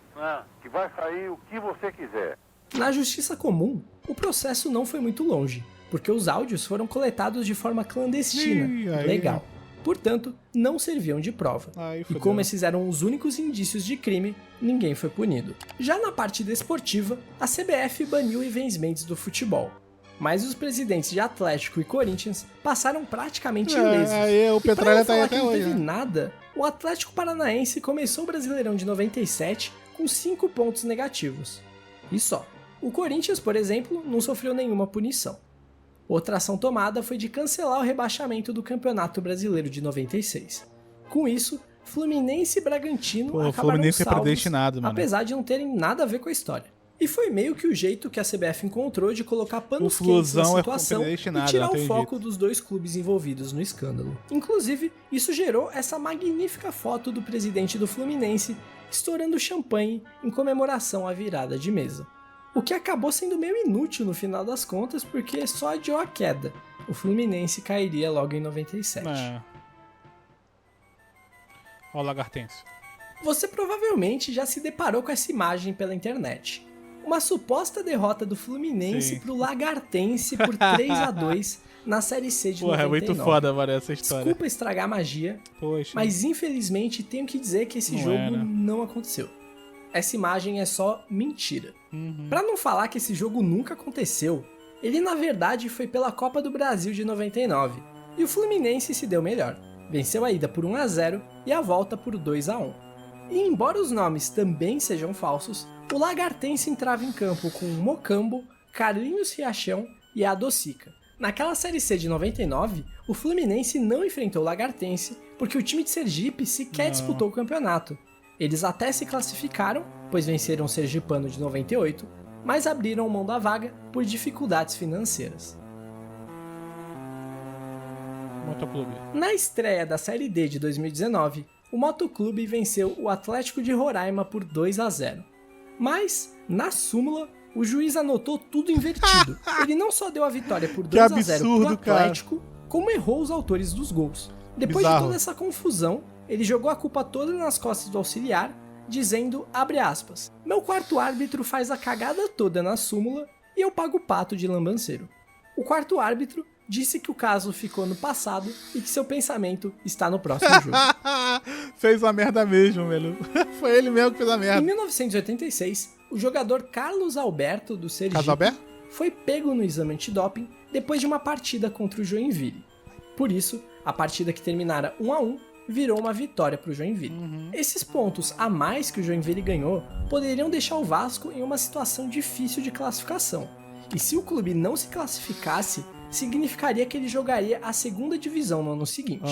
que vai sair o que você quiser. Na Justiça Comum, o processo não foi muito longe, porque os áudios foram coletados de forma clandestina, legal. Portanto, não serviam de prova. E como esses eram os únicos indícios de crime, ninguém foi punido. Já na parte desportiva, a CBF baniu Ives Mendes do futebol. Mas os presidentes de Atlético e Corinthians passaram praticamente ilesos. O Petralha tá aí até não hoje. teve nada, o Atlético Paranaense começou o Brasileirão de 97 com 5 pontos negativos. E só. O Corinthians, por exemplo, não sofreu nenhuma punição. Outra ação tomada foi de cancelar o rebaixamento do Campeonato Brasileiro de 96. Com isso, Fluminense e Bragantino acabaram salvos, apesar de não terem nada a ver com a história. E foi meio que o jeito que a CBF encontrou de colocar panos quentes na situação e tirar o foco dos dois clubes envolvidos no escândalo. Inclusive, isso gerou essa magnífica foto do presidente do Fluminense estourando champanhe em comemoração à virada de mesa. O que acabou sendo meio inútil no final das contas, porque só adiou a queda. O Fluminense cairia logo em 97. Olha o Lagartense. Você provavelmente já se deparou com essa imagem pela internet. Uma suposta derrota do Fluminense pro Lagartense por 3-2 na Série C de 99. É muito foda, mano, essa história. Desculpa estragar a magia, mas infelizmente tenho que dizer que esse jogo não aconteceu. Essa imagem é só mentira. Pra não falar que esse jogo nunca aconteceu, ele na verdade foi pela Copa do Brasil de 99, e o Fluminense se deu melhor. Venceu a ida por 1-0 e a volta por 2-1. E embora os nomes também sejam falsos, o Lagartense entrava em campo com o Mocambo, Carlinhos Riachão e a Adocica. Naquela Série C de 99, o Fluminense não enfrentou o Lagartense porque o time de Sergipe sequer disputou o campeonato. Eles até se classificaram, pois venceram o Sergipano de 98, mas abriram mão da vaga por dificuldades financeiras. Motoclube. Na estreia da Série D de 2019, o Motoclube venceu o Atlético de Roraima por 2-0. Mas, na súmula, o juiz anotou tudo invertido. Ele não só deu a vitória por 2-0 pro Atlético, como errou os autores dos gols. Depois de toda essa confusão, ele jogou a culpa toda nas costas do auxiliar, dizendo, abre aspas, meu quarto árbitro faz a cagada toda na súmula e eu pago o pato de lambanceiro. O quarto árbitro disse que o caso ficou no passado e que seu pensamento está no próximo jogo. Fez uma merda mesmo, velho. Foi ele mesmo que fez a merda. Em 1986, o jogador Carlos Alberto, do Sergipe, foi pego no exame antidoping depois de uma partida contra o Joinville. Por isso, a partida que terminara 1-1 virou uma vitória para o Joinville. Esses pontos a mais que o Joinville ganhou poderiam deixar o Vasco em uma situação difícil de classificação. E se o clube não se classificasse, significaria que ele jogaria a segunda divisão no ano seguinte.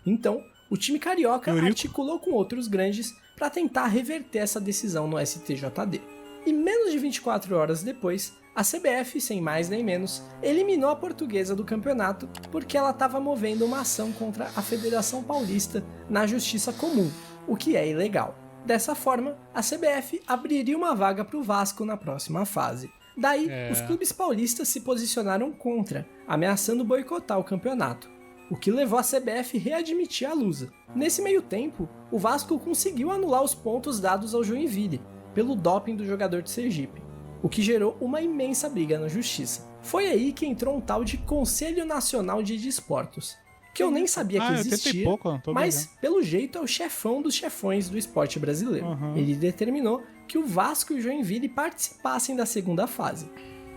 Então, o time carioca articulou com outros grandes para tentar reverter essa decisão no STJD. E menos de 24 horas depois, a CBF, sem mais nem menos, eliminou a Portuguesa do campeonato porque ela estava movendo uma ação contra a Federação Paulista na Justiça Comum, o que é ilegal. Dessa forma, a CBF abriria uma vaga para o Vasco na próxima fase. Daí, os clubes paulistas se posicionaram contra, ameaçando boicotar o campeonato, o que levou a CBF a readmitir a Lusa. Nesse meio tempo, o Vasco conseguiu anular os pontos dados ao Joinville, pelo doping do jogador de Sergipe, o que gerou uma imensa briga na justiça. Foi aí que entrou um tal de Conselho Nacional de Desportos, que eu nem sabia que existia, mas pelo jeito é o chefão dos chefões do esporte brasileiro. Ele determinou que o Vasco e o Joinville participassem da segunda fase.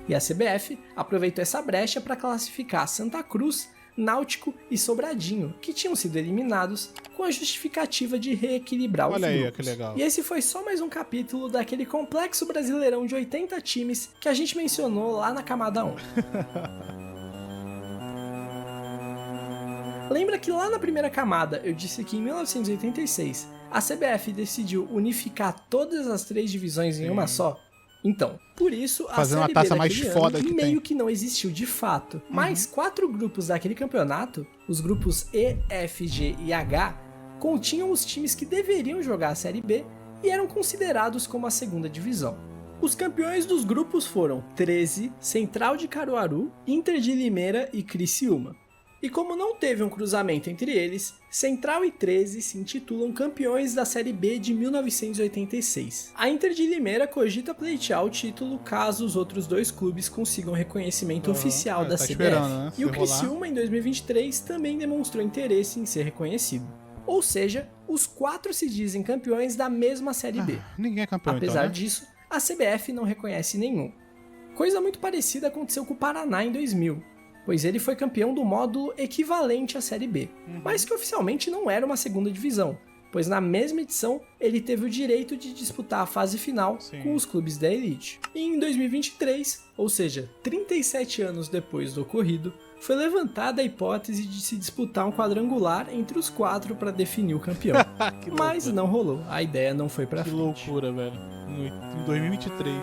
E a CBF aproveitou essa brecha para classificar Santa Cruz, Náutico e Sobradinho, que tinham sido eliminados, com a justificativa de reequilibrar os grupos. Que legal. E esse foi só mais um capítulo daquele complexo brasileirão de 80 times que a gente mencionou lá na camada 1. Lembra que lá na primeira camada eu disse que em 1986 a CBF decidiu unificar todas as 3 divisões em uma só? Então, por isso a Série B daquele ano meio que não existiu de fato. Mas 4 grupos daquele campeonato, os grupos E, F, G e H, continham os times que deveriam jogar a Série B e eram considerados como a segunda divisão. Os campeões dos grupos foram 13, Central de Caruaru, Inter de Limeira e Criciúma. E como não teve um cruzamento entre eles, Central e 13 se intitulam campeões da Série B de 1986. A Inter de Limeira cogita pleitear o título caso os outros dois clubes consigam reconhecimento oficial da CBF. Né? E o Criciúma, em 2023, também demonstrou interesse em ser reconhecido. Ou seja, os 4 se dizem campeões da mesma Série B. Ninguém é campeão, Apesar então, né? disso, a CBF não reconhece nenhum. Coisa muito parecida aconteceu com o Paraná em 2000, pois ele foi campeão do módulo equivalente à Série B, mas que oficialmente não era uma segunda divisão, pois na mesma edição ele teve o direito de disputar a fase final com os clubes da elite. E em 2023, ou seja, 37 anos depois do ocorrido, foi levantada a hipótese de se disputar um quadrangular entre os 4 para definir o campeão. Mas não rolou, a ideia não foi pra frente. Que loucura, velho. Em 2023.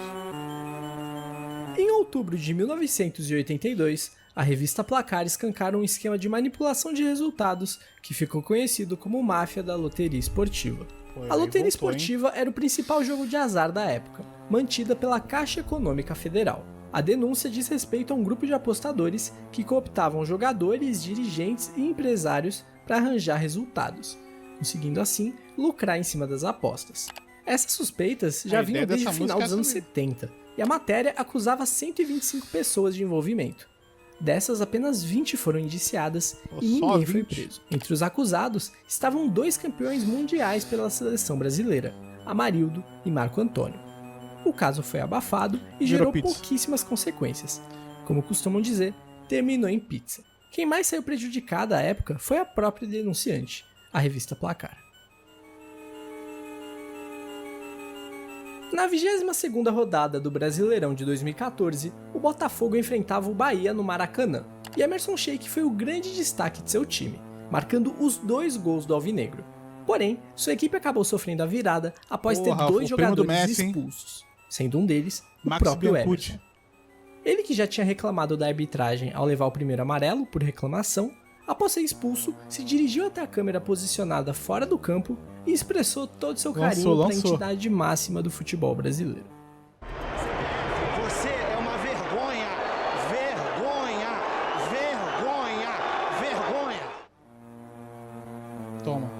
Em outubro de 1982, a revista Placar escancara um esquema de manipulação de resultados que ficou conhecido como máfia da loteria esportiva. A loteria esportiva era o principal jogo de azar da época, mantida pela Caixa Econômica Federal. A denúncia diz respeito a um grupo de apostadores que cooptavam jogadores, dirigentes e empresários para arranjar resultados, conseguindo assim lucrar em cima das apostas. Essas suspeitas já vinham desde o final dos anos 70, e a matéria acusava 125 pessoas de envolvimento. Dessas, apenas 20 foram indiciadas e ninguém foi preso. Entre os acusados estavam 2 campeões mundiais pela seleção brasileira, Amarildo e Marco Antônio. O caso foi abafado e gerou pouquíssimas consequências. Como costumam dizer, terminou em pizza. Quem mais saiu prejudicada à época foi a própria denunciante, a revista Placar. Na 22ª rodada do Brasileirão de 2014, o Botafogo enfrentava o Bahia no Maracanã, e Emerson Sheik foi o grande destaque de seu time, marcando os 2 gols do Alvinegro. Porém, sua equipe acabou sofrendo a virada após ter 2 jogadores expulsos, sendo um deles o próprio Emerson. Ele, que já tinha reclamado da arbitragem ao levar o primeiro amarelo por reclamação, após ser expulso, se dirigiu até a câmera posicionada fora do campo e expressou todo seu carinho para a entidade máxima do futebol brasileiro. Você é uma vergonha, vergonha, vergonha, vergonha. Toma.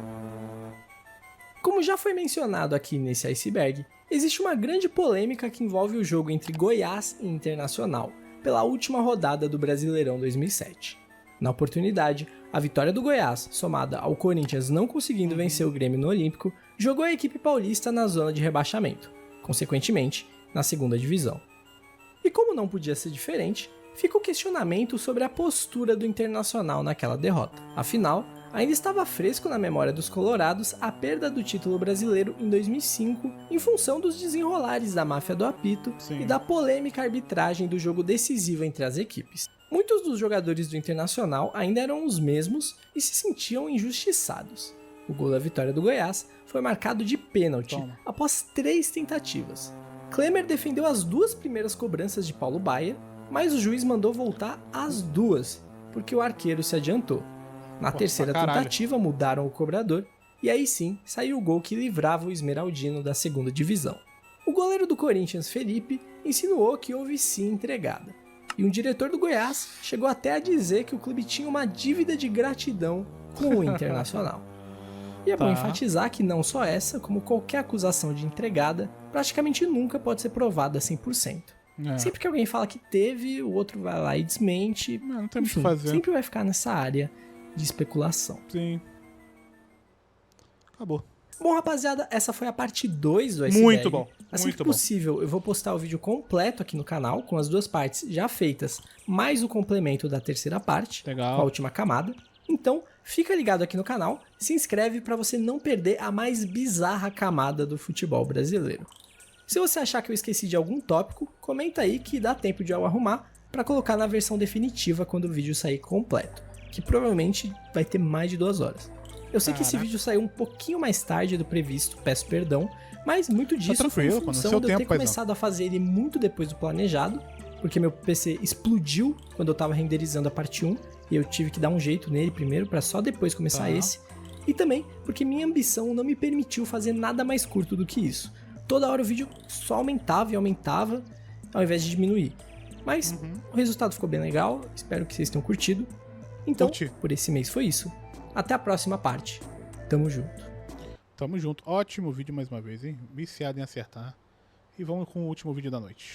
Como já foi mencionado aqui nesse iceberg, existe uma grande polêmica que envolve o jogo entre Goiás e Internacional, pela última rodada do Brasileirão 2007. Na oportunidade, a vitória do Goiás, somada ao Corinthians não conseguindo vencer o Grêmio no Olímpico, jogou a equipe paulista na zona de rebaixamento, consequentemente, na segunda divisão. E como não podia ser diferente, fica o questionamento sobre a postura do Internacional naquela derrota. Afinal, ainda estava fresco na memória dos colorados a perda do título brasileiro em 2005 em função dos desenrolares da máfia do apito e da polêmica arbitragem do jogo decisivo entre as equipes. Muitos dos jogadores do Internacional ainda eram os mesmos e se sentiam injustiçados. O gol da vitória do Goiás foi marcado de pênalti após 3 tentativas. Klemer defendeu as 2 primeiras cobranças de Paulo Baier, mas o juiz mandou voltar as 2, porque o arqueiro se adiantou. Na terceira tentativa mudaram o cobrador e aí sim saiu o gol que livrava o Esmeraldino da segunda divisão. O goleiro do Corinthians, Felipe, insinuou que houve sim entregada. E um diretor do Goiás chegou até a dizer que o clube tinha uma dívida de gratidão com o Internacional. E é bom enfatizar que não só essa, como qualquer acusação de entregada, praticamente nunca pode ser provada 100%. Sempre que alguém fala que teve, o outro vai lá e desmente. Não tem muito o que fazer. Sempre vai ficar nessa área de especulação. Sim. Acabou. Bom, rapaziada, essa foi a parte 2 do iceberg. Muito bom. Assim que possível, eu vou postar o vídeo completo aqui no canal, com as 2 partes já feitas, mais o complemento da terceira parte, legal, com a última camada. Então, fica ligado aqui no canal, se inscreve para você não perder a mais bizarra camada do futebol brasileiro. Se você achar que eu esqueci de algum tópico, comenta aí que dá tempo de eu arrumar para colocar na versão definitiva quando o vídeo sair completo, que provavelmente vai ter mais de 2 horas. Eu sei que esse vídeo saiu um pouquinho mais tarde do previsto, peço perdão, mas muito disso foi em função de eu ter começado a fazer ele muito depois do planejado, porque meu PC explodiu quando eu tava renderizando a parte 1, e eu tive que dar um jeito nele primeiro para só depois começar esse, e também porque minha ambição não me permitiu fazer nada mais curto do que isso. Toda hora o vídeo só aumentava e aumentava, ao invés de diminuir. Mas o resultado ficou bem legal, espero que vocês tenham curtido. Então, por esse mês foi isso. Até a próxima parte. Tamo junto. Tamo junto. Ótimo vídeo mais uma vez, hein? Viciado em acertar. E vamos com o último vídeo da noite.